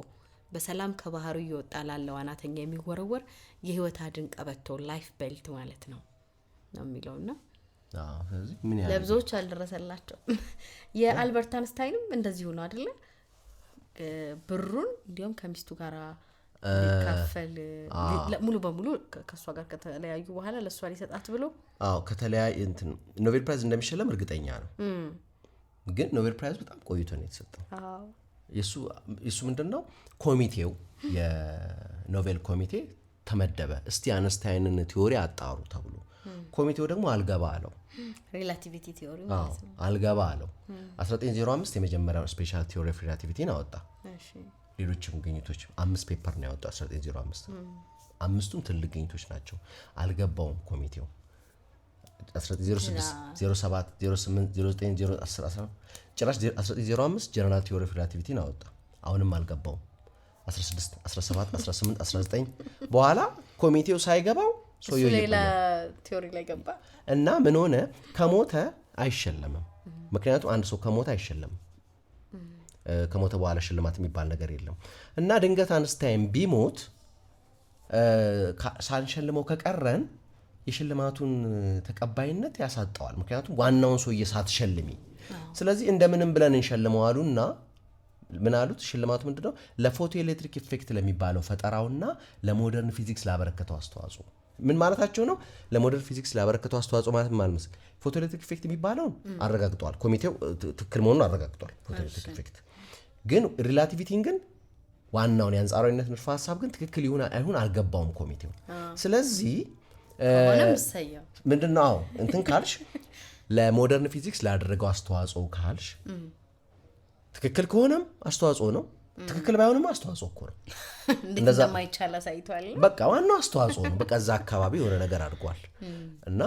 በሰላም ከባህሩ ይወጣ ላለው ዋናተኛ የሚወረወር የህይወት አድን ቀበቶ ላይፍ ቤልት ማለት ነው የሚለውና ስለዚህ ምን ያህል ለብዙዎች አልደረሰላቸው። የአልበርት አንስታይንም እንደዚሁ ነው አይደለ? ብሩን እንዲያውም ከሚስቱ ጋር ካፈል ሙሉ በሙሉ ከሷ ጋር ከተለያዩ በኋላ ለሷ ሊሰጣት ብሎ ከተለያየ እንትን ኖቤል ፕራይዝ እንደሚሸለም እርግጠኛ ነው። ግን ኖቤል ፕራይዝ በጣም ቆይቶ ነው የተሰጠው። የሱ ምንድነው ኮሚቴው የኖቤል ኮሚቴ ተመደበ። እስቲ አንስታይንን ቲዮሪ አጣሩ ተብሎ ኮሚቴው ደግሞ አልገባ አለው። ሪላቲቪቲ ቲዮሪ ማለት ነው። አልገባ አለው። 1905 የመጀመሪያው ስፔሻል ቲዮሪ ኦፍ ሪላቲቪቲን አወጣ። ሌሎችም ግኝቶች 5 ፔፐር ነው ያወጣው 1905። አምስቱም ትልቅ ግኝቶች ናቸው። አልገባውም ኮሚቴው 1906 07 08 09 010 11 ጭራሽ 1905 ጀነራል ቲዮሪ ኦፍ ሪላቲቪቲን አወጣ። አሁንም አልገባውም 16 17 18 19 በኋላ ኮሚቴው ሳይገባው ሶዮ ሌላ ቲዮሪ ላይ ገባ እና ምን ሆነ? ከሞተ አይሸለምም። ምክንያቱም አንድ ሰው ከሞተ አይሸለምም። ከሞተ በኋላ ሽልማት የሚባል ነገር የለም። እና ድንገት አንስታይን ቢሞት ሳንሸልመው ከቀረን የሽልማቱን ተቀባይነት ያሳጣዋል። ምክንያቱም ዋናውን ሰውዬ ሳትሸልሚ፣ ስለዚህ እንደምንም ብለን እንሸልመው አሉና ምን አሉት? ሽልማቱ ምንድነው? ለፎቶ ኤሌክትሪክ ኢፌክት ለሚባለው ፈጠራውና ለሞደርን ፊዚክስ ላበረከተው አስተዋጽኦ። ምን ማለታቸው ነው? ለሞደርን ፊዚክስ ላበረከተው አስተዋጽኦ ማለት ማለት ነው ፎቶ ኤሌክትሪክ ኢፌክት የሚባለውን አረጋግጧል። ኮሚቴው ትክክል መሆኑን አረጋግጧል። ፎቶ ኤሌክትሪክ ኢፌክት ግን ሪላቲቪቲን ግን ዋናውን የአንጻራዊነት ንድፈ ሐሳብ ግን ትክክል ይሁን አይሁን አልገባውም ኮሚቴው። ስለዚህ ምንድነው እንትን ካልሽ ለሞደርን ፊዚክስ ላደረገው አስተዋጽኦ ካልሽ ትክክል ከሆነም አስተዋጽኦ ነው፣ ትክክል ባይሆንም አስተዋጽኦ እኮ ነው። እንደዛ ማይቻል አሳይቷል። በቃ ዋናው አስተዋጽኦ ነው። በቃ እዛ አካባቢ የሆነ ነገር አድርጓል። እና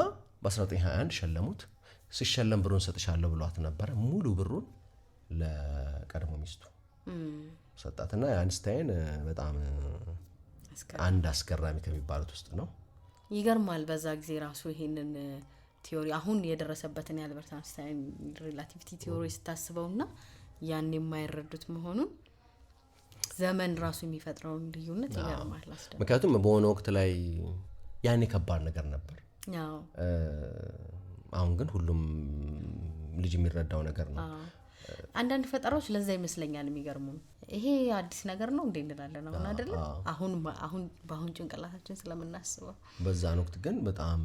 በ1921 ሸለሙት። ሲሸለም ብሩን ሰጥሻለሁ ብሏት ነበር። ሙሉ ብሩን ለቀድሞ ሚስቱ ሰጣትና የአይንስታይን በጣም አንድ አስገራሚ ከሚባሉት ውስጥ ነው። ይገርማል። በዛ ጊዜ ራሱ ይሄንን ቲዮሪ አሁን የደረሰበትን የአልበርት አንስታይን ሪላቲቪቲ ቲዮሪ ስታስበውና ያን የማይረዱት መሆኑን ዘመን ራሱ የሚፈጥረውን ልዩነት ይገርማል። ምክንያቱም በሆነ ወቅት ላይ ያኔ ከባድ ነገር ነበር። አሁን ግን ሁሉም ልጅ የሚረዳው ነገር ነው። አንዳንድ ፈጠራዎች ለዛ ይመስለኛል የሚገርሙ። ይሄ አዲስ ነገር ነው እንዴ እንላለን አሁን አይደለ? አሁን ጭንቅላታችን ስለምናስበው በዛን ወቅት ግን በጣም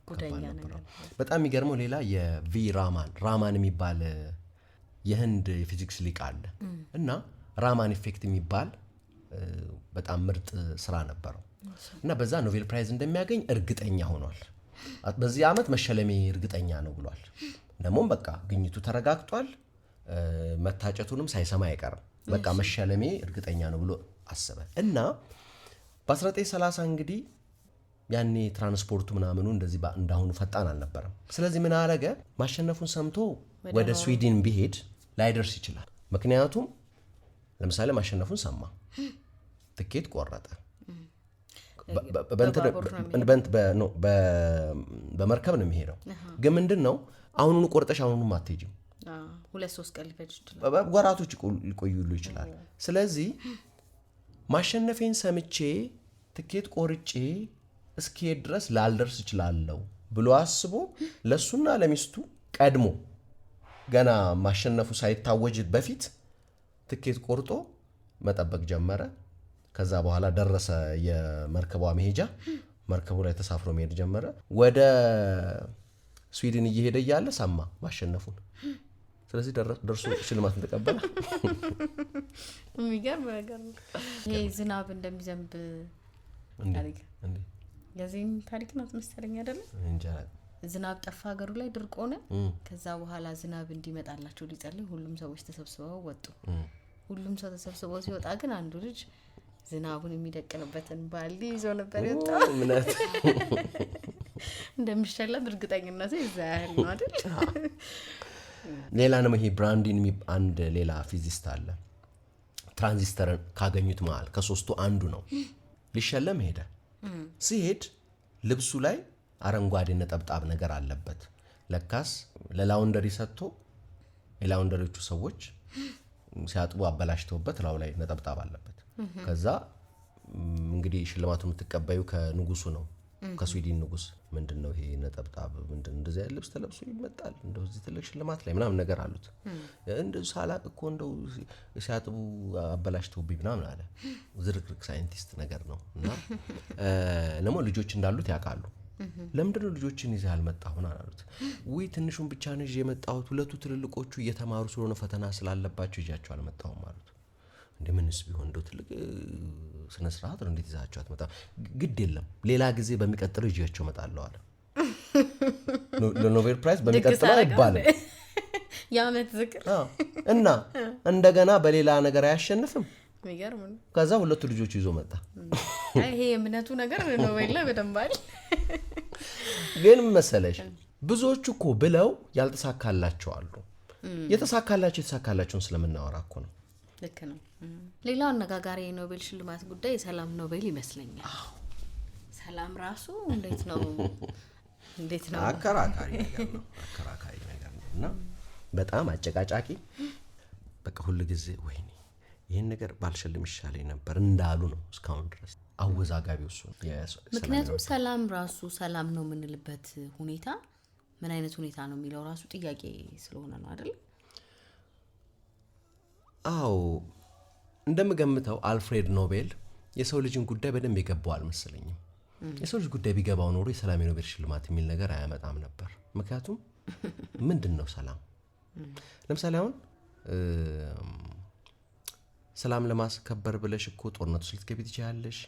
ጉደኛ ነገር። በጣም የሚገርመው ሌላ የቪ ራማን የሚባል የህንድ የፊዚክስ ሊቅ አለ እና ራማን ኢፌክት የሚባል በጣም ምርጥ ስራ ነበረው እና በዛ ኖቤል ፕራይዝ እንደሚያገኝ እርግጠኛ ሆኗል። በዚህ ዓመት መሸለሜ እርግጠኛ ነው ብሏል። ደግሞም በቃ ግኝቱ ተረጋግጧል። መታጨቱንም ሳይሰማ አይቀርም። በቃ መሸለሜ እርግጠኛ ነው ብሎ አሰበ እና በ1930 እንግዲህ ያኔ ትራንስፖርቱ ምናምኑ እንደዚህ እንዳሁኑ ፈጣን አልነበረም። ስለዚህ ምን አረገ? ማሸነፉን ሰምቶ ወደ ስዊድን ቢሄድ ላይደርስ ይችላል። ምክንያቱም ለምሳሌ ማሸነፉን ሰማ፣ ትኬት ቆረጠ። በመርከብ ነው የሚሄደው። ግን ምንድን ነው አሁኑኑ ቆርጠሽ አሁኑኑ አትሄጂም። 2-3 ቀን ሊፈጅ ይችላል፣ ወራቶች ሊቆዩሉ ይችላል። ስለዚህ ማሸነፌን ሰምቼ ትኬት ቆርጬ እስኪሄድ ድረስ ላልደርስ እችላለሁ ብሎ አስቦ ለሱና ለሚስቱ ቀድሞ ገና ማሸነፉ ሳይታወጅ በፊት ትኬት ቆርጦ መጠበቅ ጀመረ። ከዛ በኋላ ደረሰ የመርከቧ መሄጃ። መርከቡ ላይ ተሳፍሮ መሄድ ጀመረ። ወደ ስዊድን እየሄደ እያለ ሰማ ማሸነፉን። ስለዚህ ደርሶ ሽልማቱን ተቀበለ። የሚገርም ነገር ነው ይሄ። ዝናብ እንደሚዘንብ ታሪክ የዚህን ታሪክ ነው መሰለኝ አይደለ? ዝናብ ጠፋ ሀገሩ ላይ ድርቅ ሆነ። ከዛ በኋላ ዝናብ እንዲመጣላቸው ሊጸልይ ሁሉም ሰዎች ተሰብስበው ወጡ። ሁሉም ሰው ተሰብስበው ሲወጣ ግን አንዱ ልጅ ዝናቡን የሚደቅንበትን ባልዲ ይዞ ነበር የወጣው። ምናት እንደሚሸለም እርግጠኝነቱ ይዛል ነው አይደል? ሌላ ነው ይሄ ብራንዲን አንድ ሌላ ፊዚስት አለ። ትራንዚስተርን ካገኙት መሃል ከሶስቱ አንዱ ነው። ሊሸለም ሄደ። ሲሄድ ልብሱ ላይ አረንጓዴ ነጠብጣብ ነገር አለበት። ለካስ ለላውንደሪ ሰጥቶ የላውንደሪዎቹ ሰዎች ሲያጥቡ አበላሽተውበት ላው ላይ ነጠብጣብ አለበት። ከዛ እንግዲህ ሽልማቱን የምትቀበዩ ከንጉሱ ነው፣ ከስዊድን ንጉስ። ምንድነው ይሄ ነጠብጣብ? ምንድነው እንደዚህ ያለ ልብስ ተለብሶ ይመጣል እንደው እዚህ ትልቅ ሽልማት ላይ ምናምን ነገር አሉት። እንደው ሳላቅ እኮ እንደው ሲያጥቡ አበላሽተውብኝ ምናምን አለ። ዝርክርክ ሳይንቲስት ነገር ነው። እና ለሞ ልጆች እንዳሉት ያውቃሉ። ለምንድነው ልጆችን ይዘህ አልመጣሁን አሉት። ወይ ትንሹን ብቻ ነው ይዤ የመጣሁት፣ ሁለቱ ትልልቆቹ እየተማሩ ስለሆነ ፈተና ስላለባቸው ይዣቸው አልመጣሁም አሉት። እንደምንስ ቢሆን እንደው ትልቅ ስነ ስርዓት ነው እንዴት ይዛቸው አትመጣ? ግድ የለም ሌላ ጊዜ በሚቀጥለው ይዣቸው እመጣለሁ አለ። ለኖቤል ፕራይዝ በሚቀጥለው አይባልም ያመት ዝክር እና እንደገና በሌላ ነገር አያሸንፍም። የሚገርም ነው። ከዛ ሁለቱ ልጆች ይዞ መጣ። ይሄ የእምነቱ ነገር ኖቤል ላይ በደንብ አይደል? ግን መሰለሽ ብዙዎቹ እኮ ብለው ያልተሳካላቸው አሉ። የተሳካላቸውን ስለምናወራ እኮ ነው። ልክ ነው። ሌላው አነጋጋሪ የኖቤል ሽልማት ጉዳይ የሰላም ኖቤል ይመስለኛል። ሰላም ራሱ እንዴት ነው አከራካሪ ነገር ነው እና በጣም አጨቃጫቂ። በቃ ሁሉ ጊዜ ወይኔ ይሄን ነገር ባልሸልም ይሻለኝ ነበር እንዳሉ ነው እስካሁን ድረስ አወዛጋቢው እሱ ነው። ምክንያቱም ሰላም ራሱ ሰላም ነው የምንልበት ሁኔታ ምን አይነት ሁኔታ ነው የሚለው ራሱ ጥያቄ ስለሆነ ነው አይደል? አዎ እንደምገምተው አልፍሬድ ኖቤል የሰው ልጅን ጉዳይ በደንብ ይገባው አልመሰለኝም። የሰው ልጅ ጉዳይ ቢገባው ኖሮ የሰላም ኖቤል ሽልማት የሚል ነገር አያመጣም ነበር። ምክንያቱም ምንድነው ሰላም? ለምሳሌ አሁን ሰላም ለማስከበር ብለሽ እኮ ጦርነቱ ልትገቢ ትችያለሽ።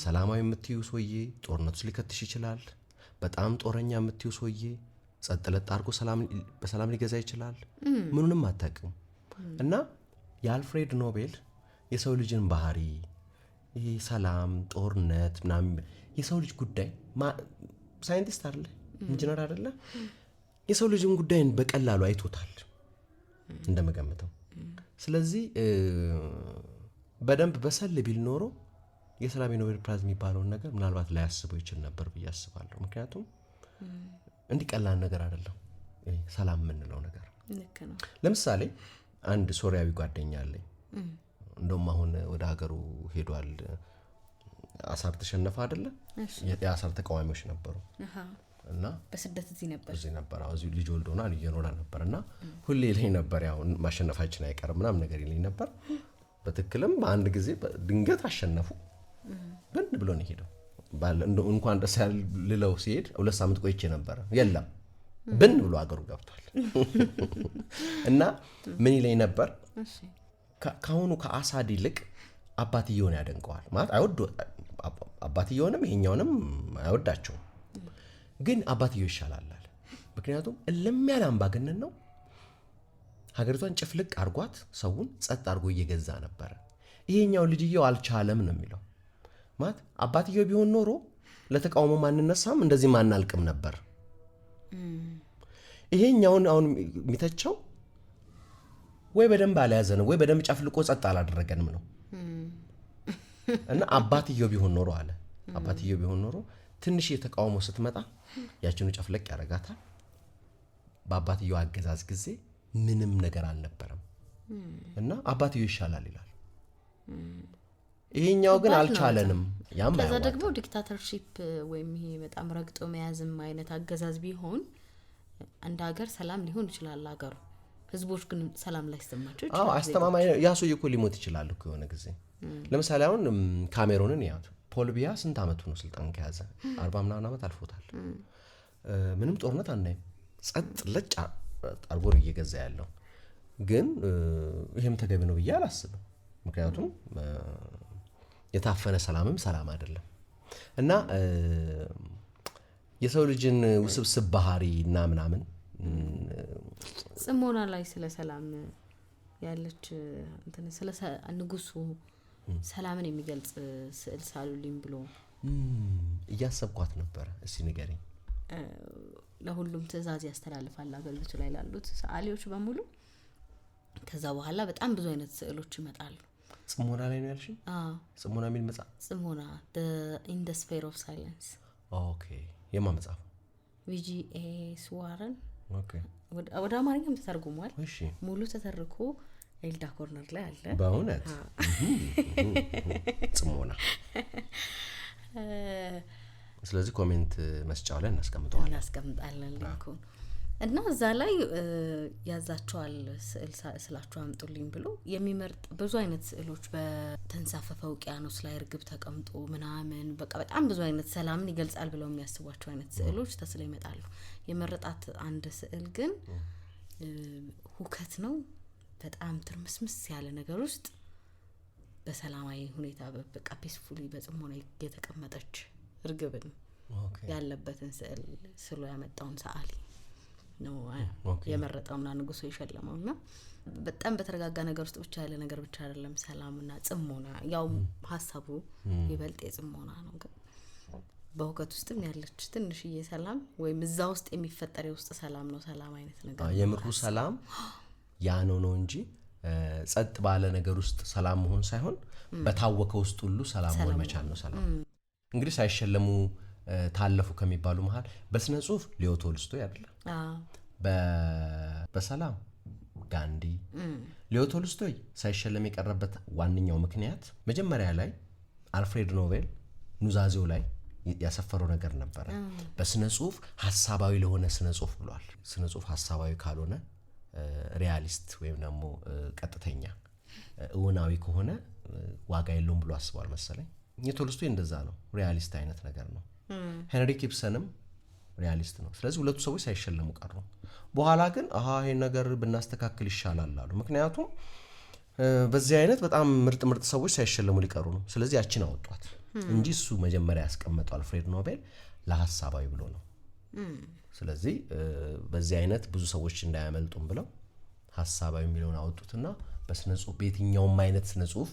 ሰላማዊ የምትዩ ሰውዬ ጦርነቱ ሊከትሽ ይችላል። በጣም ጦረኛ የምትዩ ሰውዬ ጸጥ ለጥ አድርጎ በሰላም ሊገዛ ይችላል። ምኑንም አታውቅም። እና የአልፍሬድ ኖቤል የሰው ልጅን ባህሪ ይሄ ሰላም፣ ጦርነት ምናምን የሰው ልጅ ጉዳይ ሳይንቲስት አይደለ ኢንጂነር አይደለ የሰው ልጅን ጉዳይን በቀላሉ አይቶታል እንደምገምተው። ስለዚህ በደንብ በሰል ቢል ኖሮ የሰላም ኖቤል ፕራይዝ የሚባለውን ነገር ምናልባት ላይ ያስበው ይችል ነበር ብዬ አስባለሁ። ምክንያቱም እንዲህ ቀላል ነገር አይደለም ሰላም የምንለው ነገር። ለምሳሌ አንድ ሶሪያዊ ጓደኛ አለኝ። እንደውም አሁን ወደ ሀገሩ ሄዷል። አሳር ተሸነፈ አይደለ? የአሳር ተቃዋሚዎች ነበሩ እና በስደት እዚህ ነበር እዚህ ልጅ ወልዶና እየኖረ ነበርና ሁሌ ይለኝ ነበር ያው ማሸነፋችን አይቀርም ምናምን ነገር ይለኝ ነበር። በትክክልም በአንድ ጊዜ ድንገት አሸነፉ። ብን ብሎ ነው ሄደው እንኳን ደስ ያለው ሲሄድ 2 ሳምንት ቆይቼ ነበር የለም ብን ብሎ አገሩ ገብቷል። እና ምን ይለኝ ነበር ካሁኑ ከአሳድ ይልቅ አባትየውን ያደንቀዋል ማለት አባትየውንም ይሄኛውንም አይወዳቸውም፣ ግን አባትየው ይሻላል። ምክንያቱም እልም ያለ አምባገነን ነው። ሀገሪቷን ጭፍልቅ አርጓት ሰውን ጸጥ አርጎ እየገዛ ነበር። ይሄኛው ልጅየው አልቻለም ነው የሚለው። ማለት አባትየው ቢሆን ኖሮ ለተቃውሞ ማንነሳም እንደዚህ ማናልቅም ነበር። ይሄኛውን አሁን የሚተቸው ወይ በደንብ አልያዘንም ወይ በደንብ ጨፍልቆ ጸጥ አላደረገንም ነው። እና አባትየው ቢሆን ኖሮ አለ አባትየው ቢሆን ኖሮ ትንሽ የተቃውሞ ስትመጣ ያችኑ ጨፍለቅ ያረጋታል። በአባትየው አገዛዝ ጊዜ ምንም ነገር አልነበረም እና አባትየው ይሻላል ይላል። ይሄኛው ግን አልቻለንም። ያም ከዛ ደግሞ ዲክታተርሺፕ ወይም ይሄ በጣም ረግጦ መያዝም አይነት አገዛዝ ቢሆን እንደ ሀገር ሰላም ሊሆን ይችላል ሀገሩ፣ ህዝቦች ግን ሰላም ላይ ይሰማቸው ይችላል። አስተማማኝ ያሰው እኮ ሊሞት ይችላል እኮ የሆነ ጊዜ። ለምሳሌ አሁን ካሜሩንን ያዩት ፖል ቢያ ስንት አመቱ ነው ስልጣን ከያዘ? 40 ምናምን አመት አልፎታል። ምንም ጦርነት አናይም፣ ጸጥ ለጭ አርጎ እየገዛ ያለው። ግን ይሄም ተገቢ ነው ብዬ አላስብም። ምክንያቱም የታፈነ ሰላምም ሰላም አይደለም እና የሰው ልጅን ውስብስብ ባህሪ እና ምናምን ጽሞና ላይ ስለ ሰላም ያለች እንትን ስለ ንጉሱ ሰላምን የሚገልጽ ስዕል ሳሉልኝ ብሎ እያሰብኳት ነበር። እስቲ ንገሪኝ። ለሁሉም ትዕዛዝ ያስተላልፋል አገልግሎቱ ላይ ላሉት ሰዓሊዎች በሙሉ። ከዛ በኋላ በጣም ብዙ አይነት ስዕሎች ይመጣሉ። ጽሞና ላይ ነው ያልሽኝ? ጽሞና የሚል መጽሐፍ? ጽሞና in the sphere of silence። ኦኬ። የማ መጽሐፍ? VGA ስዋረን። ኦኬ። ወደ አማርኛም ተተርጉሟል። እሺ። ሙሉ ተተርኮ ኤልዳ ኮርነር ላይ አለ። በእውነት ጽሞና። ስለዚህ ኮሜንት መስጫው ላይ እናስቀምጣለን ሊንኩን እና እዛ ላይ ያዛቸዋል። ስዕላቸው አምጡልኝ ብሎ የሚመርጥ ብዙ አይነት ስዕሎች በተንሳፈፈ ውቅያኖስ ላይ እርግብ ተቀምጦ ምናምን በቃ በጣም ብዙ አይነት ሰላምን ይገልጻል ብለው የሚያስቧቸው አይነት ስዕሎች ተስለው ይመጣሉ። የመረጣት አንድ ስዕል ግን ሁከት ነው፣ በጣም ትርምስምስ ያለ ነገር ውስጥ በሰላማዊ ሁኔታ በቃ ፒስፉሊ በጽሞና የተቀመጠች እርግብን ያለበትን ስዕል ስሎ ያመጣውን ሰዓሊ ነው የመረጠውና ንጉሱ የሸለመውና በጣም በተረጋጋ ነገር ውስጥ ብቻ ያለ ነገር ብቻ አይደለም ሰላምና ጽሞና። ያው ሐሳቡ ይበልጥ የጽሞና ነው፣ ግን በሁከት ውስጥም ያለች ትንሽዬ ሰላም ወይም እዛ ውስጥ የሚፈጠር የውስጥ ሰላም ነው። ሰላም አይነት ነገር የምሩ ሰላም ያ ነው እንጂ ጸጥ ባለ ነገር ውስጥ ሰላም መሆን ሳይሆን በታወከ ውስጥ ሁሉ ሰላም መሆን መቻል ነው ሰላም። እንግዲህ ሳይሸለሙ ታለፉ ከሚባሉ መሃል በስነ ጽሁፍ ሊዮ ቶልስቶይ አይደለ? በሰላም ጋንዲ። ሊዮ ቶልስቶይ ሳይሸለም የቀረበት ዋነኛው ምክንያት መጀመሪያ ላይ አልፍሬድ ኖቤል ኑዛዜው ላይ ያሰፈረው ነገር ነበረ። በስነ ጽሁፍ ሐሳባዊ ለሆነ ስነ ጽሁፍ ብሏል። ስነ ጽሁፍ ሐሳባዊ ካልሆነ ሪያሊስት ወይም ደግሞ ቀጥተኛ እውናዊ ከሆነ ዋጋ የለውም ብሎ አስቧል መሰለኝ። የቶልስቶይ እንደዛ ነው፣ ሪያሊስት አይነት ነገር ነው። ሄንሪክ ኢብሰንም ሪያሊስት ነው። ስለዚህ ሁለቱ ሰዎች ሳይሸለሙ ቀሩ። በኋላ ግን ይሄን ነገር ብናስተካክል ይሻላል አሉ። ምክንያቱም በዚህ አይነት በጣም ምርጥ ሰዎች ሳይሸለሙ ሊቀሩ ነው። ስለዚህ ያችን አወጧት እንጂ እሱ መጀመሪያ ያስቀመጠው አልፍሬድ ኖቤል ለሐሳባዊ ብሎ ነው። ስለዚህ በዚህ አይነት ብዙ ሰዎች እንዳያመልጡም ብለው ሐሳባዊ የሚለውን አወጡትና በስነ ጽሁፍ በየትኛውም አይነት ስነ ጽሁፍ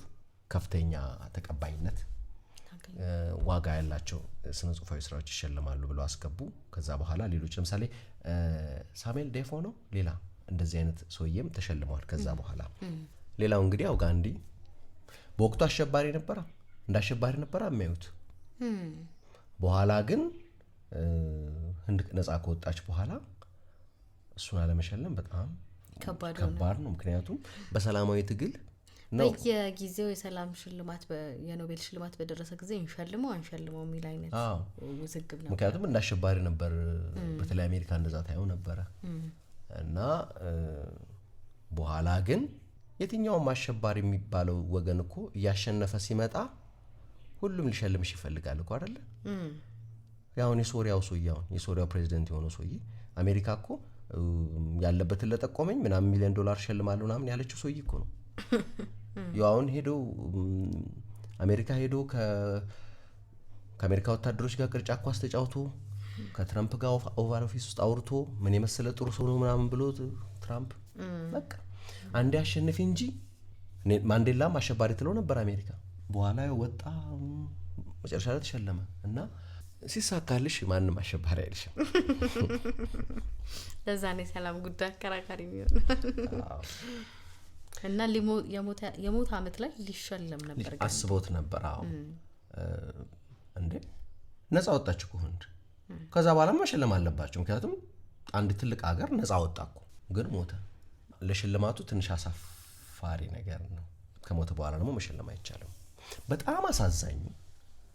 ከፍተኛ ተቀባይነት ዋጋ ያላቸው ስነ ጽሁፋዊ ስራዎች ይሸለማሉ ብለው አስገቡ። ከዛ በኋላ ሌሎች ለምሳሌ ሳሙኤል ዴፎ ነው ሌላ እንደዚህ አይነት ሰውዬም ተሸልመዋል። ከዛ በኋላ ሌላው እንግዲህ ያው ጋንዲ በወቅቱ አሸባሪ ነበረ፣ እንዳሸባሪ ነበረ የሚያዩት። በኋላ ግን ህንድ ነጻ ከወጣች በኋላ እሱን አለመሸለም በጣም ከባድ ነው። ምክንያቱም በሰላማዊ ትግል ነው በየጊዜው የሰላም ሽልማት የኖቤል ሽልማት በደረሰ ጊዜ እንሸልመው አንሸልመው የሚል አይነት ውዝግብ ነበር። ምክንያቱም እንዳሸባሪ ነበር፣ በተለይ አሜሪካ እንደዛ ታየው ነበረ እና በኋላ ግን የትኛውም አሸባሪ የሚባለው ወገን እኮ እያሸነፈ ሲመጣ ሁሉም ሊሸልምሽ ይፈልጋል እኮ አይደለ? ያውን የሶሪያው ፕሬዚደንት የሆነው ሰውዬ አሜሪካ እኮ ያለበትን ለጠቆመኝ ምናምን $1 ሚሊዮን ሸልማለሁ ምናምን ያለችው ሰውዬ እኮ ነው። ያውን ሄዶ አሜሪካ ሄዶ ከአሜሪካ ወታደሮች ጋር ቅርጫ ኳስ ተጫውቶ ከትራምፕ ጋር ኦቫል ኦፊስ ውስጥ አውርቶ ምን የመሰለ ጥሩ ሰው ነው ምናምን ብሎ ትራምፕ በቃ አንዴ አሸንፊ እንጂ ማንዴላም አሸባሪ ትለው ነበር አሜሪካ። በኋላ ወጣ መጨረሻ ላይ ተሸለመ እና ሲሳካልሽ ማንም አሸባሪ አይልሽም። ለዛ ነው ሰላም ጉዳይ አከራካሪ የሚሆን እና የሞት አመት ላይ ሊሸለም ነበር አስቦት ነበር። እንዴ ነፃ ወጣች እኮ ህንድ። ከዛ በኋላ መሸለም አለባቸው፣ ምክንያቱም አንድ ትልቅ ሀገር ነፃ ወጣ እኮ፣ ግን ሞተ። ለሽልማቱ ትንሽ አሳፋሪ ነገር ነው። ከሞተ በኋላ ደግሞ መሸለም አይቻልም። በጣም አሳዛኙ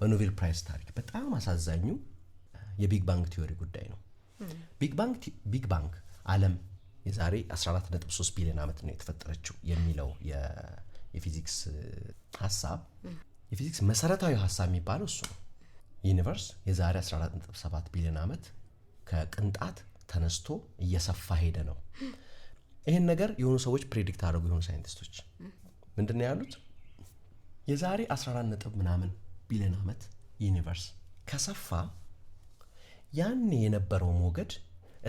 በኖቤል ፕራይስ ታሪክ በጣም አሳዛኙ የቢግ ባንግ ቲዮሪ ጉዳይ ነው። ቢግ ባንግ ዓለም የዛሬ 14.3 ቢሊዮን ዓመት ነው የተፈጠረችው የሚለው የፊዚክስ ሐሳብ፣ የፊዚክስ መሰረታዊ ሐሳብ የሚባለው እሱ ነው። ዩኒቨርስ የዛሬ 14.7 ቢሊዮን ዓመት ከቅንጣት ተነስቶ እየሰፋ ሄደ ነው። ይህን ነገር የሆኑ ሰዎች ፕሬዲክት አድርጉ። የሆኑ ሳይንቲስቶች ምንድነው ያሉት? የዛሬ 14 ምናምን ቢሊዮን ዓመት ዩኒቨርስ ከሰፋ ያኔ የነበረው ሞገድ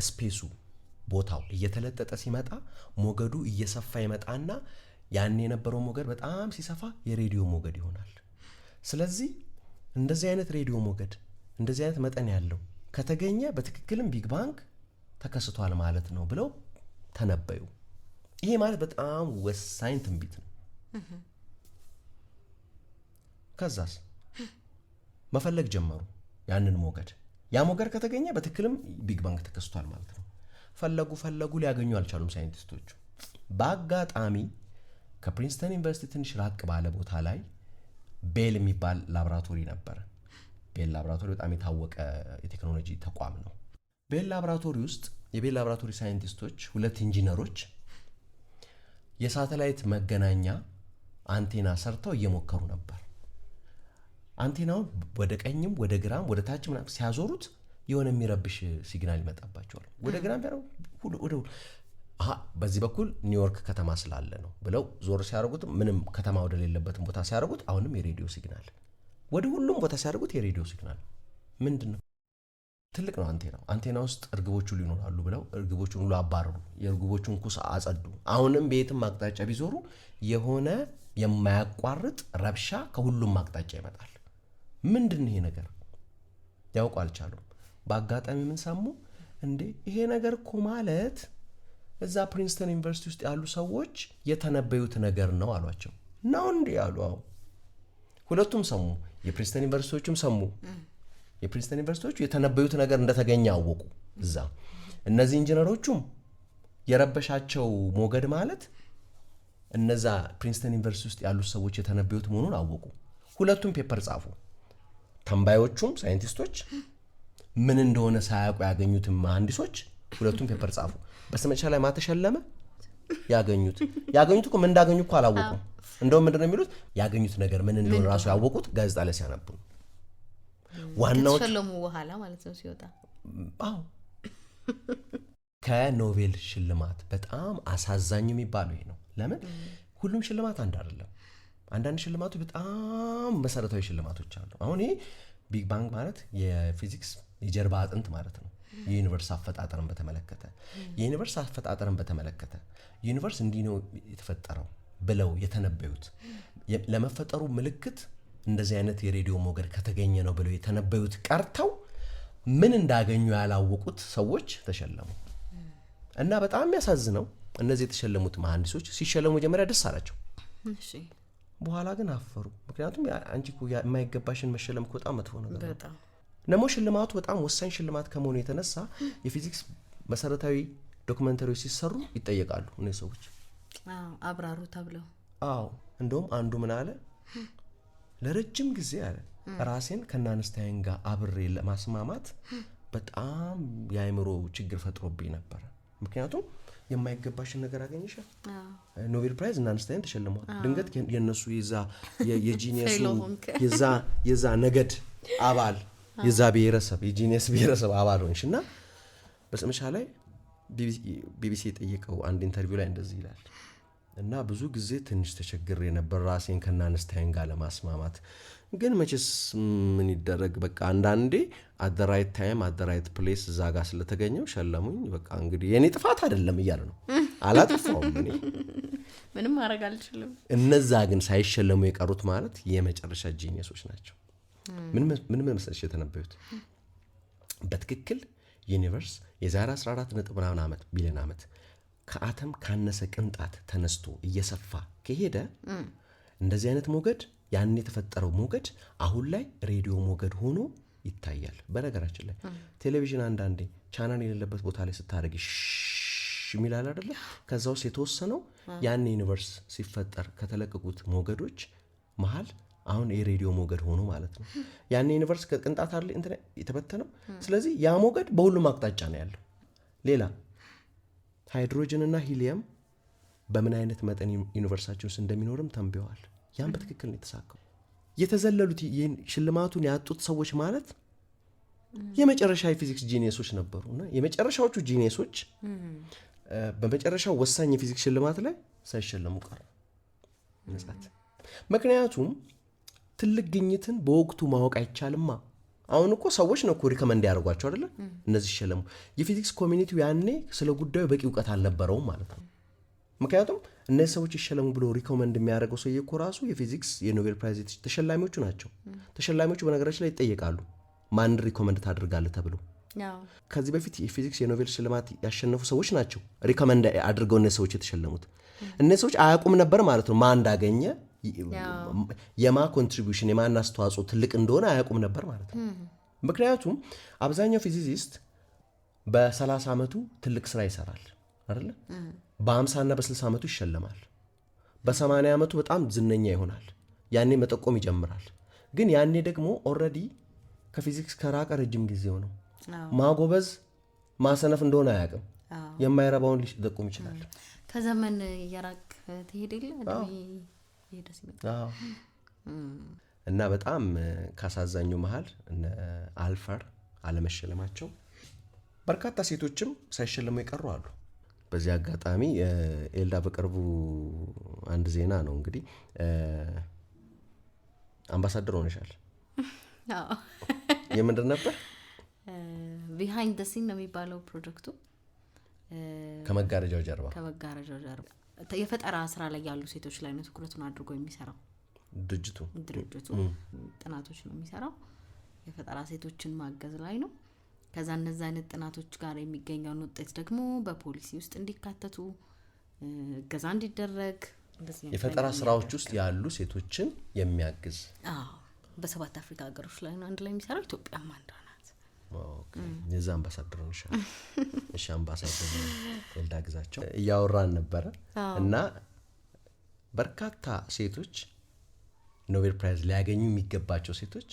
ስፔሱ ቦታው እየተለጠጠ ሲመጣ ሞገዱ እየሰፋ ይመጣና ያኔ የነበረው ሞገድ በጣም ሲሰፋ የሬዲዮ ሞገድ ይሆናል። ስለዚህ እንደዚህ አይነት ሬዲዮ ሞገድ እንደዚህ አይነት መጠን ያለው ከተገኘ በትክክልም ቢግ ባንግ ተከስቷል ማለት ነው ብለው ተነበዩ። ይሄ ማለት በጣም ወሳኝ ትንቢት ነው። ከዛስ መፈለግ ጀመሩ ያንን ሞገድ። ያ ሞገድ ከተገኘ በትክክልም ቢግ ባንግ ተከስቷል ማለት ነው። ፈለጉ ሊያገኙ አልቻሉም ሳይንቲስቶቹ። በአጋጣሚ ከፕሪንስተን ዩኒቨርሲቲ ትንሽ ራቅ ባለ ቦታ ላይ ቤል የሚባል ላቦራቶሪ ነበረ። ቤል ላቦራቶሪ በጣም የታወቀ የቴክኖሎጂ ተቋም ነው። ቤል ላቦራቶሪ ውስጥ የቤል ላቦራቶሪ ሳይንቲስቶች 2 ኢንጂነሮች የሳተላይት መገናኛ አንቴና ሰርተው እየሞከሩ ነበር። አንቴናውን ወደ ቀኝም ወደ ግራም ወደ ታችም ሲያዞሩት የሆነ የሚረብሽ ሲግናል ይመጣባቸዋል። ወደ ግራም ያለው ወደ በዚህ በኩል ኒውዮርክ ከተማ ስላለ ነው ብለው ዞር ሲያደርጉት ምንም ከተማ ወደ ሌለበትም ቦታ ሲያደርጉት አሁንም የሬዲዮ ሲግናል፣ ወደ ሁሉም ቦታ ሲያደርጉት የሬዲዮ ሲግናል። ምንድነው? ትልቅ ነው አንቴናው። አንቴና ውስጥ እርግቦቹ ሊኖራሉ ብለው እርግቦቹን ሁሉ አባረሩ። የእርግቦቹን ኩስ አጸዱ። አሁንም በየትም አቅጣጫ ቢዞሩ የሆነ የማያቋርጥ ረብሻ ከሁሉም አቅጣጫ ይመጣል። ምንድነው ይሄ ነገር? ያውቁ አልቻሉም። በአጋጣሚ ምን ሰሙ? እንዴ ይሄ ነገር እኮ ማለት እዛ ፕሪንስተን ዩኒቨርሲቲ ውስጥ ያሉ ሰዎች የተነበዩት ነገር ነው አሏቸው። ነው እንዴ ያሉ? አዎ። ሁለቱም ሰሙ። የፕሪንስተን ዩኒቨርሲቲዎችም ሰሙ። የፕሪንስተን ዩኒቨርሲቲዎቹ የተነበዩት ነገር እንደተገኘ አወቁ። እዛ እነዚህ ኢንጂነሮቹም የረበሻቸው ሞገድ ማለት እነዛ ፕሪንስተን ዩኒቨርሲቲ ውስጥ ያሉ ሰዎች የተነበዩት መሆኑን አወቁ። ሁለቱም ፔፐር ጻፉ። ተንባዮቹም ሳይንቲስቶች ምን እንደሆነ ሳያውቁ ያገኙትም መሐንዲሶች ሁለቱም ፔፐር ጻፉ። በስተመጨረሻ ላይ ማተሸለመ ያገኙት እኮ ምን እንዳገኙ እኮ አላወቁም። እንደውም ምንድነው የሚሉት? ያገኙት ነገር ምን እንደሆነ ራሱ ያወቁት ጋዜጣ ላይ ሲያነቡ ነው። ዋናዎች ከተሸለሙ በኋላ ማለት ነው ሲወጣ። አዎ ከኖቤል ሽልማት በጣም አሳዛኝ የሚባለው ይሄ ነው። ለምን? ሁሉም ሽልማት አንድ አይደለም። አንዳንድ ሽልማቶች በጣም መሰረታዊ ሽልማቶች አሉ። አሁን ይሄ ቢግ ባንግ ማለት የፊዚክስ የጀርባ አጥንት ማለት ነው። የዩኒቨርስ አፈጣጠርን በተመለከተ ዩኒቨርስ እንዲህ ነው የተፈጠረው ብለው የተነበዩት ለመፈጠሩ ምልክት እንደዚህ አይነት የሬዲዮ ሞገድ ከተገኘ ነው ብለው የተነበዩት ቀርተው ምን እንዳገኙ ያላወቁት ሰዎች ተሸለሙ። እና በጣም የሚያሳዝነው እነዚህ የተሸለሙት መሐንዲሶች ሲሸለሙ መጀመሪያ ደስ አላቸው። እሺ በኋላ ግን አፈሩ። ምክንያቱም አንቺ እኮ የማይገባሽን መሸለም እኮ በጣም መጥፎ ነገር ነው። ደግሞ ሽልማቱ በጣም ወሳኝ ሽልማት ከመሆኑ የተነሳ የፊዚክስ መሰረታዊ ዶክመንተሪዎች ሲሰሩ ይጠየቃሉ እነዚህ ሰዎች። አብራሩ ተብለው። አዎ እንደውም አንዱ ምን አለ? ለረጅም ጊዜ አለ ራሴን ከናንስታይን ጋር አብሬ ለማስማማት በጣም የአእምሮ ችግር ፈጥሮብኝ ነበር። ምክንያቱም የማይገባሽን ነገር አገኘሻል። ኖቤል ፕራይዝ እና አንስታይን ተሸልመዋል። ድንገት የነሱ የጂኒየሱ የዛ ነገድ አባል የዛ ብሔረሰብ የጂኒየስ ብሔረሰብ አባል ሆንሽ እና በመጨረሻ ላይ ቢቢሲ የጠየቀው አንድ ኢንተርቪው ላይ እንደዚህ ይላል እና ብዙ ጊዜ ትንሽ ተቸግሬ ነበር ራሴን ከናንስታይን ጋር ለማስማማት፣ ግን መቼስ ምን ይደረግ በቃ አንዳንዴ at the right time at the right place እዛ ጋር ስለተገኘው ሸለሙኝ። በቃ እንግዲህ የኔ ጥፋት አይደለም እያለ ነው። አላጠፋውም፣ እኔ ምንም ማድረግ አልችልም። እነዛ ግን ሳይሸለሙ የቀሩት ማለት የመጨረሻ ጂኒየሶች ናቸው። ምን መሰለሽ የተነበዩት? በትክክል ዩኒቨርስ የዛሬ 14.9 ቢሊዮን ዓመት ከአተም ካነሰ ቅንጣት ተነስቶ እየሰፋ ከሄደ እንደዚህ አይነት ሞገድ ያን የተፈጠረው ሞገድ አሁን ላይ ሬዲዮ ሞገድ ሆኖ ይታያል። በነገራችን ላይ ቴሌቪዥን አንዳንዴ ቻናል የሌለበት ቦታ ላይ ስታደርግ ሚላል አይደለ? ከዛ ውስጥ የተወሰነው ያን ዩኒቨርስ ሲፈጠር ከተለቀቁት ሞገዶች መሃል አሁን የሬዲዮ ሞገድ ሆኖ ማለት ነው። ያን ዩኒቨርስ ከቅንጣት አይደል እንትን የተበተነው። ስለዚህ ያ ሞገድ በሁሉም አቅጣጫ ነው ያለው። ሌላ ሃይድሮጅን እና ሂሊየም በምን አይነት መጠን ዩኒቨርሳችን ውስጥ እንደሚኖርም ተንብየዋል። ያን በትክክል ነው የተሳካው። የተዘለሉት ይህን ሽልማቱን ያጡት ሰዎች ማለት የመጨረሻ የፊዚክስ ጂኒየሶች ነበሩና የመጨረሻዎቹ ጂኒየሶች በመጨረሻው ወሳኝ የፊዚክስ ሽልማት ላይ ሳይሸለሙ ቀሩ። ምክንያቱም ትልቅ ግኝትን በወቅቱ ማወቅ አይቻልማ። አሁን እኮ ሰዎች ነው እኮ ሪከመንድ ያደርጓቸው አይደለ? እነዚህ ይሸለሙ። የፊዚክስ ኮሚኒቲው ያኔ ስለ ጉዳዩ በቂ እውቀት አልነበረውም ማለት ነው። ምክንያቱም እነዚህ ሰዎች ይሸለሙ ብሎ ሪኮመንድ የሚያደርገው ሰውዬ እኮ ራሱ የፊዚክስ የኖቤል ፕራይዝ ተሸላሚዎቹ ናቸው። ተሸላሚዎቹ በነገራችን ላይ ይጠየቃሉ፣ ማን ሪኮመንድ ታደርጋለህ ተብሎ። ከዚህ በፊት የፊዚክስ የኖቤል ሽልማት ያሸነፉ ሰዎች ናቸው ሪኮመንድ አድርገው እነዚህ ሰዎች የተሸለሙት። እነዚህ ሰዎች አያውቁም ነበር ማለት ነው ማን እንዳገኘ፣ የማ ኮንትሪቢዩሽን የማን አስተዋጽኦ ትልቅ እንደሆነ አያውቁም ነበር ማለት ነው። ምክንያቱም አብዛኛው ፊዚሲስት በ30 ዓመቱ ትልቅ ስራ ይሰራል አይደለ? በ50 እና በ60 ዓመቱ ይሸለማል። በ80 ዓመቱ በጣም ዝነኛ ይሆናል። ያኔ መጠቆም ይጀምራል። ግን ያኔ ደግሞ ኦልሬዲ ከፊዚክስ ከራቀ ረጅም ጊዜው ነው። ማጎበዝ ማሰነፍ እንደሆነ አያውቅም። የማይረባውን ሊጠቁም ይችላል። ከዘመን እየራቅ ትሄድ የለ እና በጣም ካሳዛኙ መሃል እነ አልፈር አለመሸለማቸው፣ በርካታ ሴቶችም ሳይሸለሙ ይቀሩ አሉ። በዚህ አጋጣሚ ኤልዳ በቅርቡ አንድ ዜና ነው እንግዲህ አምባሳደር ሆነሻል። የምንድን ነበር? ቢሃይንድ ዘ ሲን ነው የሚባለው ፕሮጀክቱ። ከመጋረጃው ጀርባ የፈጠራ ስራ ላይ ያሉ ሴቶች ላይ ነው ትኩረቱን አድርጎ የሚሰራው ድርጅቱ ጥናቶች ነው የሚሰራው። የፈጠራ ሴቶችን ማገዝ ላይ ነው። ከዛ እነዛ አይነት ጥናቶች ጋር የሚገኘውን ውጤት ደግሞ በፖሊሲ ውስጥ እንዲካተቱ እገዛ እንዲደረግ የፈጠራ ስራዎች ውስጥ ያሉ ሴቶችን የሚያግዝ በ7 አፍሪካ ሀገሮች ላይ ነው አንድ ላይ የሚሰራው። ኢትዮጵያም አንዷ ናት። ኦኬ የዛ አምባሳደር ነው። እሺ አምባሳደር ኤልዳ ግዛቸው እያወራን ነበረ እና በርካታ ሴቶች ኖቤል ፕራይዝ ሊያገኙ የሚገባቸው ሴቶች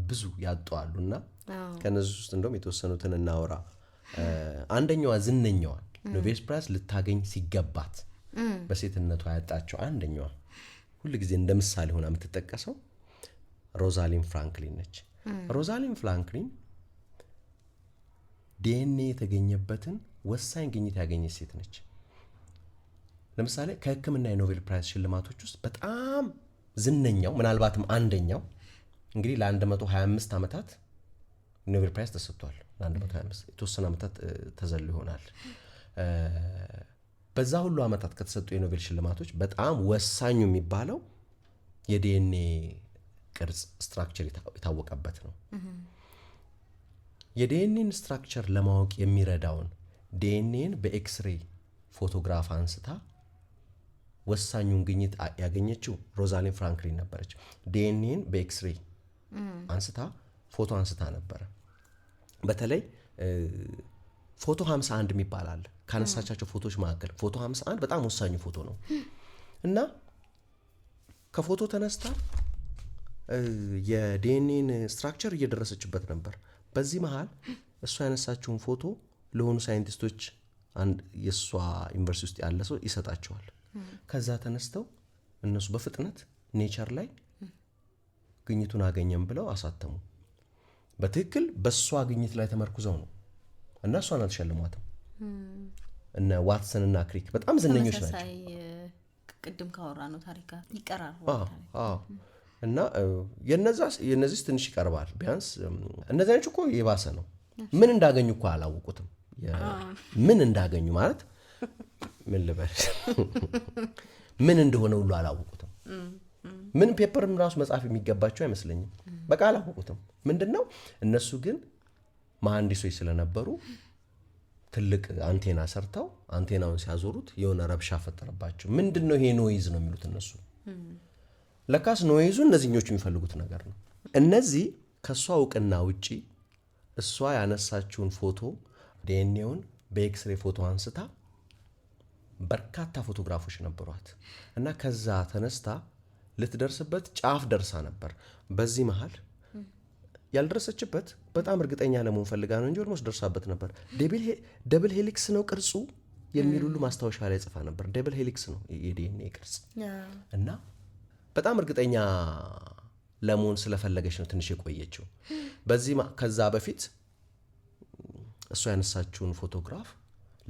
ብዙ ያጧሉና ከነዚህ ውስጥ እንደውም የተወሰኑትን እናወራ። አንደኛዋ ዝነኛዋ ኖቤል ፕራይዝ ልታገኝ ሲገባት በሴትነቷ ያጣቸው አንደኛዋ ሁሉ ጊዜ እንደ ምሳሌ ሆና የምትጠቀሰው ሮዛሊን ፍራንክሊን ነች። ሮዛሊን ፍራንክሊን ዲኤንኤ የተገኘበትን ወሳኝ ግኝት ያገኘች ሴት ነች። ለምሳሌ ከሕክምና የኖቤል ፕራይዝ ሽልማቶች ውስጥ በጣም ዝነኛው ምናልባትም አንደኛው እንግዲህ ለ125 ዓመታት ኖቤል ፕራይዝ ተሰጥቷል። ለ125 የተወሰነ ዓመታት ተዘሉ ይሆናል። በዛ ሁሉ ዓመታት ከተሰጡ የኖቤል ሽልማቶች በጣም ወሳኙ የሚባለው የዲኤንኤ ቅርጽ ስትራክቸር የታወቀበት ነው። የዲኤንኤን ስትራክቸር ለማወቅ የሚረዳውን ዲኤንኤን በኤክስሬይ ፎቶግራፍ አንስታ ወሳኙን ግኝት ያገኘችው ሮዛሊን ፍራንክሊን ነበረች። ዲኤንኤን በኤክስሬይ አንስታ ፎቶ አንስታ ነበረ። በተለይ ፎቶ 51 የሚባል አለ። ካነሳቻቸው ፎቶዎች መካከል ፎቶ 51 በጣም ወሳኙ ፎቶ ነው እና ከፎቶ ተነስታ የዲኤንኤን ስትራክቸር እየደረሰችበት ነበር። በዚህ መሃል እሷ ያነሳችውን ፎቶ ለሆኑ ሳይንቲስቶች የእሷ ዩኒቨርሲቲ ውስጥ ያለ ሰው ይሰጣቸዋል። ከዛ ተነስተው እነሱ በፍጥነት ኔቸር ላይ ግኝቱን አገኘም ብለው አሳተሙ። በትክክል በእሷ ግኝት ላይ ተመርኩዘው ነው እና እሷን አልተሸልሟትም። እነ ዋትሰን እና ክሪክ በጣም ዝነኞች ናቸው። ቅድም ካወራ ነው ታሪካ ይቀራል እና የነዚህ ትንሽ ይቀርባል። ቢያንስ እነዚያኞች እኮ የባሰ ነው። ምን እንዳገኙ እኮ አላወቁትም። ምን እንዳገኙ ማለት ምን ልበል ምን እንደሆነ ሁሉ አላወቁትም። ምን ፔፐርም ራሱ መጻፍ የሚገባቸው አይመስለኝም። በቃ አላወቁትም። ምንድነው እነሱ ግን መሐንዲሶች ስለነበሩ ትልቅ አንቴና ሰርተው አንቴናውን ሲያዞሩት የሆነ ረብሻ ፈጠረባቸው። ምንድነው ይሄ ኖይዝ ነው የሚሉት እነሱ። ለካስ ኖይዙ እነዚህኞቹ የሚፈልጉት ነገር ነው። እነዚህ ከእሷ እውቅና ውጪ እሷ ያነሳችውን ፎቶ ዲኤንኤውን በኤክስሬ ፎቶ አንስታ በርካታ ፎቶግራፎች ነበሯት እና ከዛ ተነስታ ልትደርስበት ጫፍ ደርሳ ነበር። በዚህ መሃል ያልደረሰችበት በጣም እርግጠኛ ለመሆን ፈልጋ ነው እንጂ ኦልሞስት ደርሳበት ነበር። ደብል ሄሊክስ ነው ቅርጹ የሚል ሁሉ ማስታወሻ ላይ ጽፋ ነበር። ደብል ሄሊክስ ነው የዲኤንኤ ቅርጽ እና በጣም እርግጠኛ ለመሆን ስለፈለገች ነው ትንሽ የቆየችው። ከዛ በፊት እሷ ያነሳችውን ፎቶግራፍ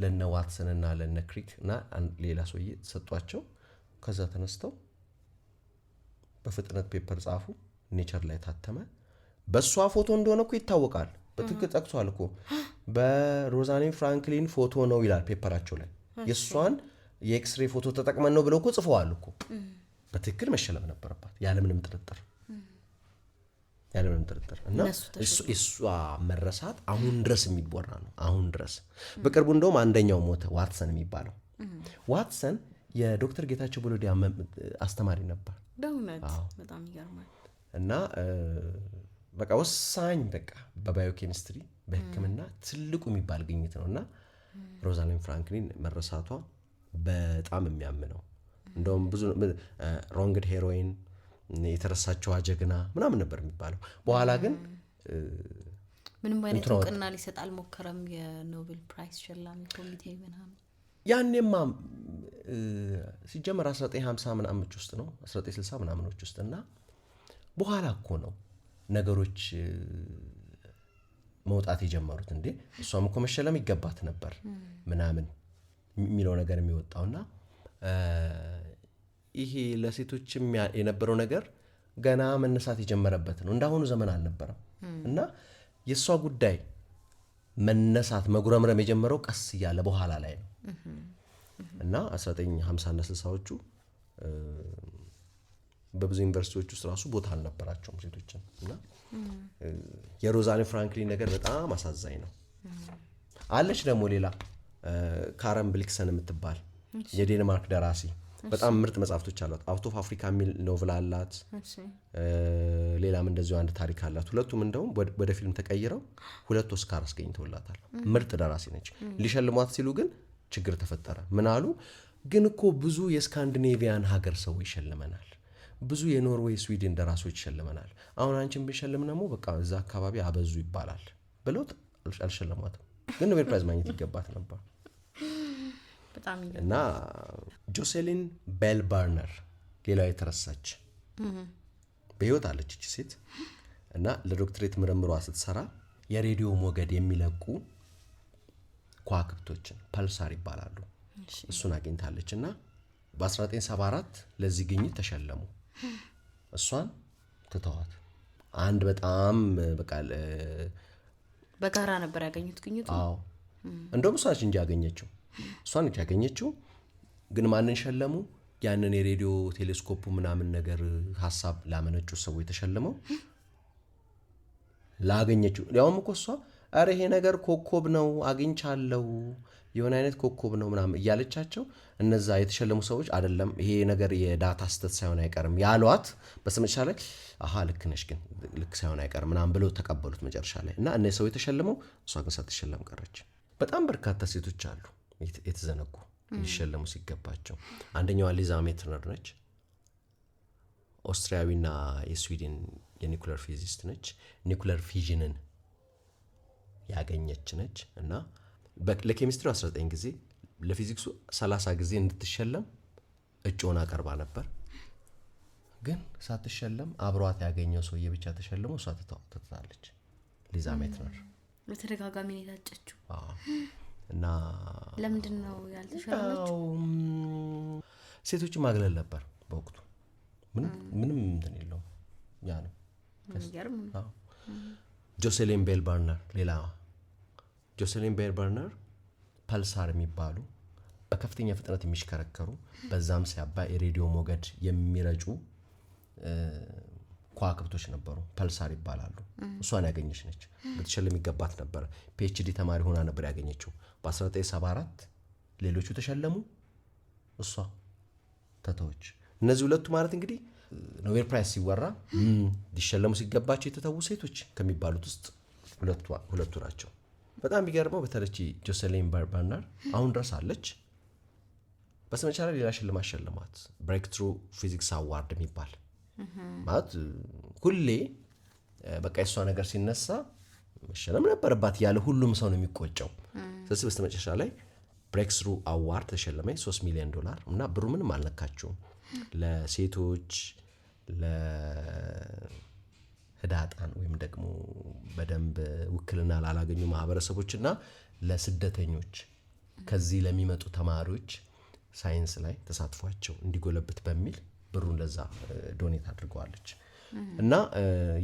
ለነ ዋትሰን እና ለነ ክሪክ እና ሌላ ሰውዬ ሰጧቸው። ከዛ ተነስተው በፍጥነት ፔፐር ጻፉ። ኔቸር ላይ ታተመ። በእሷ ፎቶ እንደሆነ እኮ ይታወቃል። በትክክል ጠቅሷል እኮ በሮዛሊንድ ፍራንክሊን ፎቶ ነው ይላል ፔፐራቸው ላይ። የእሷን የኤክስሬ ፎቶ ተጠቅመን ነው ብለው እኮ ጽፈዋል እኮ። በትክክል መሸለም ነበረባት ያለምንም ጥርጥር እና እሷ መረሳት አሁን ድረስ የሚወራ ነው። አሁን ድረስ በቅርቡ እንደውም አንደኛው ሞተ፣ ዋትሰን የሚባለው። ዋትሰን የዶክተር ጌታቸው ቦሎዲያ አስተማሪ ነበር። በእውነት በጣም ይገርማል። እና በቃ ወሳኝ በቃ በባዮኬሚስትሪ በሕክምና ትልቁ የሚባል ግኝት ነው። እና ሮዛሊንድ ፍራንክሊን መረሳቷ በጣም የሚያምነው እንደውም ብዙ ሮንግድ ሄሮይን የተረሳቸው ጀግና ምናምን ነበር የሚባለው። በኋላ ግን ምንም አይነት እውቅና ሊሰጥ አልሞከረም የኖቤል ፕራይስ ሸላሚ ኮሚቴ ምናምን። ያኔማ ሲጀመር 1950 ምናምኖች ውስጥ ነው 1960 ምናምኖች ውስጥ እና በኋላ እኮ ነው ነገሮች መውጣት የጀመሩት። እንዴ እሷም እኮ መሸለም ይገባት ነበር ምናምን የሚለው ነገር የሚወጣውና ይሄ ለሴቶችም የነበረው ነገር ገና መነሳት የጀመረበት ነው። እንዳሁኑ ዘመን አልነበረም። እና የእሷ ጉዳይ መነሳት መጉረምረም የጀመረው ቀስ እያለ በኋላ ላይ ነው። እና 1950 እና 60ዎቹ በብዙ ዩኒቨርሲቲዎች ውስጥ ራሱ ቦታ አልነበራቸውም ሴቶችን። እና የሮዛሊንድ ፍራንክሊን ነገር በጣም አሳዛኝ ነው። አለች ደግሞ ሌላ ካረን ብሊክሰን የምትባል የዴንማርክ ደራሲ በጣም ምርጥ መጽሐፍቶች አሏት። አውት ኦፍ አፍሪካ የሚል ኖቭል አላት። ሌላም እንደዚሁ አንድ ታሪክ አላት። ሁለቱም እንደውም ወደ ፊልም ተቀይረው 2 ኦስካር አስገኝተውላታል። ምርጥ ደራሲ ነች። ሊሸልሟት ሲሉ ግን ችግር ተፈጠረ። ምን አሉ? ግን እኮ ብዙ የስካንዲኔቪያን ሀገር ሰው ይሸልመናል፣ ብዙ የኖርዌይ ስዊድን ደራሲዎች ይሸልመናል። አሁን አንቺን ብንሸልም ደግሞ በቃ እዛ አካባቢ አበዙ ይባላል ብለው አልሸለሟትም። ግን ኖቤል ፕራይዝ ማግኘት ይገባት ነበር። እና ጆሴሊን ቤል ባርነር ሌላው የተረሳች በህይወት አለች እቺ ሴት። እና ለዶክትሬት ምርምሯ ስትሰራ የሬዲዮ ሞገድ የሚለቁ ከዋክብቶችን ፐልሳር ይባላሉ እሱን አግኝታለች። እና በ1974 ለዚህ ግኝት ተሸለሙ። እሷን ትተዋት አንድ በጣም በቃ በጋራ ነበር ያገኙት ግኝቱ። አዎ እንደውም እሷ ነች እንጂ ያገኘችው እሷን ያገኘችው። ግን ማንን ሸለሙ? ያንን የሬዲዮ ቴሌስኮፑ ምናምን ነገር ሀሳብ ላመነጩ ሰዎች የተሸለመው ላገኘችው። ያውም እኮ እሷ አረ ይሄ ነገር ኮከብ ነው አግኝቻለሁ የሆነ አይነት ኮከብ ነው ምናምን እያለቻቸው እነዛ የተሸለሙ ሰዎች አይደለም ይሄ ነገር የዳታ ስህተት ሳይሆን አይቀርም ያሏት። በስመቻ ላይ አሃ ልክ ነሽ ግን ልክ ሳይሆን አይቀርም ምናምን ብለው ተቀበሉት መጨረሻ ላይ። እና እነዚህ ሰው የተሸለመው እሷ ግን ሳትሸለም ቀረች። በጣም በርካታ ሴቶች አሉ የተዘነጉ ሊሸለሙ ሲገባቸው። አንደኛዋ ሊዛ ሜትነር ነች። ኦስትሪያዊና የስዊድን የኒኩለር ፊዚስት ነች። ኒኩለር ፊዥንን ያገኘች ነች። እና ለኬሚስትሪ 19 ጊዜ ለፊዚክሱ 30 ጊዜ እንድትሸለም እጩን አቀርባ ነበር። ግን ሳትሸለም አብሯት ያገኘው ሰውዬ ብቻ ተሸልሞ እሷ ትታለች። ሊዛ ሜትነር በተደጋጋሚ ነው የታጨችው። እና ለምንድን ነው ያልተሸለመችው? ሴቶችን ማግለል ነበር በወቅቱ። ምንም እንትን የለውም። ያ ነው ጆሴሊን ቤል ባርነር ሌላ ጆሴሊን ቤል ባርነር ፐልሳር የሚባሉ በከፍተኛ ፍጥነት የሚሽከረከሩ በዛም ሲያባ የሬዲዮ ሞገድ የሚረጩ ከዋክብቶች ነበሩ። ፐልሳር ይባላሉ። እሷን ያገኘች ነች። በተሸለም ይገባት ነበር። ፒኤችዲ ተማሪ ሆና ነበር ያገኘችው። በ1974 ሌሎቹ ተሸለሙ፣ እሷ ተተወች። እነዚህ ሁለቱ ማለት እንግዲህ ኖቤል ፕራይስ ሲወራ ሊሸለሙ ሲገባቸው የተተዉ ሴቶች ከሚባሉት ውስጥ ሁለቱ ናቸው። በጣም የሚገርመው በተለይ ጆሴሊን በርናርድ አሁን ድረስ አለች። በስተመጨረሻ ሌላ ሽልማት ሸልሟት ብሬክ ትሩ ፊዚክስ አዋርድ የሚባል ማለት ሁሌ በቃ የሷ ነገር ሲነሳ መሸለም ነበረባት ያለ ሁሉም ሰው ነው የሚቆጨው። ስለዚህ በስተመጨረሻ ላይ ብሬክ ትሩ አዋርድ ተሸለመች $3 ሚሊዮን እና ብሩ ምንም አልነካቸውም። ለሴቶች ለህዳጣን ወይም ደግሞ በደንብ ውክልና ላላገኙ ማህበረሰቦችና ለስደተኞች ከዚህ ለሚመጡ ተማሪዎች ሳይንስ ላይ ተሳትፏቸው እንዲጎለብት በሚል ብሩን ለዛ ዶኔት አድርገዋለች። እና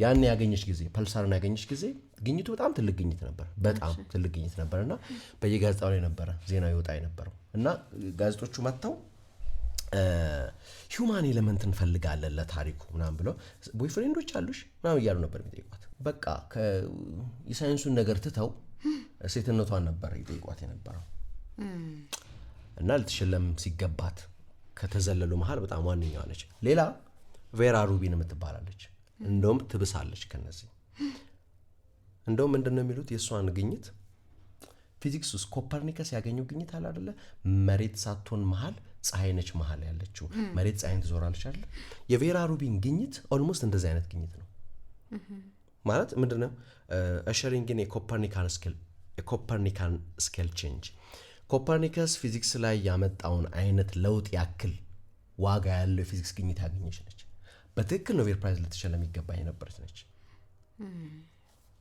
ያን ያገኘች ጊዜ ፐልሳርን ያገኘች ጊዜ ግኝቱ በጣም ትልቅ ግኝት ነበር። በጣም ትልቅ ግኝት ነበርና በየጋዜጣው ላይ ነበረ ዜናው ይወጣ የነበረው። እና ጋዜጦቹ መጥተው ሂውማን ኤሌመንት እንፈልጋለን ለታሪኩ ምናምን ብለው ቦይፍሬንዶች አሉሽ ምናምን እያሉ ነበር የሚጠይቋት። በቃ የሳይንሱን ነገር ትተው ሴትነቷን ነበር ይጠይቋት የነበረው። እና ልትሸለም ሲገባት ከተዘለሉ መሃል በጣም ዋነኛዋ ነች። ሌላ ቬራ ሩቢን የምትባላለች እንደውም ትብሳለች ከነዚህ። እንደውም ምንድነው የሚሉት የእሷን ግኝት ፊዚክስ ውስጥ ኮፐርኒከስ ያገኘው ግኝት አለ አይደለ? መሬት ሳትሆን መሃል ፀሐይ ነች መሃል ያለችው፣ መሬት ፀሐይን ትዞራለች አይደለ? የቬራ ሩቢን ግኝት ኦልሞስት እንደዚህ አይነት ግኝት ነው። ማለት ምንድነው አሸሪንግን የኮፐርኒካን ስኬል ቼንጅ ኮፐርኒከስ ፊዚክስ ላይ ያመጣውን አይነት ለውጥ ያክል ዋጋ ያለው የፊዚክስ ግኝት ያገኘች ነች። በትክክል ኖቤል ፕራይዝ ልትሸለም ይገባኝ ነበረች ነች።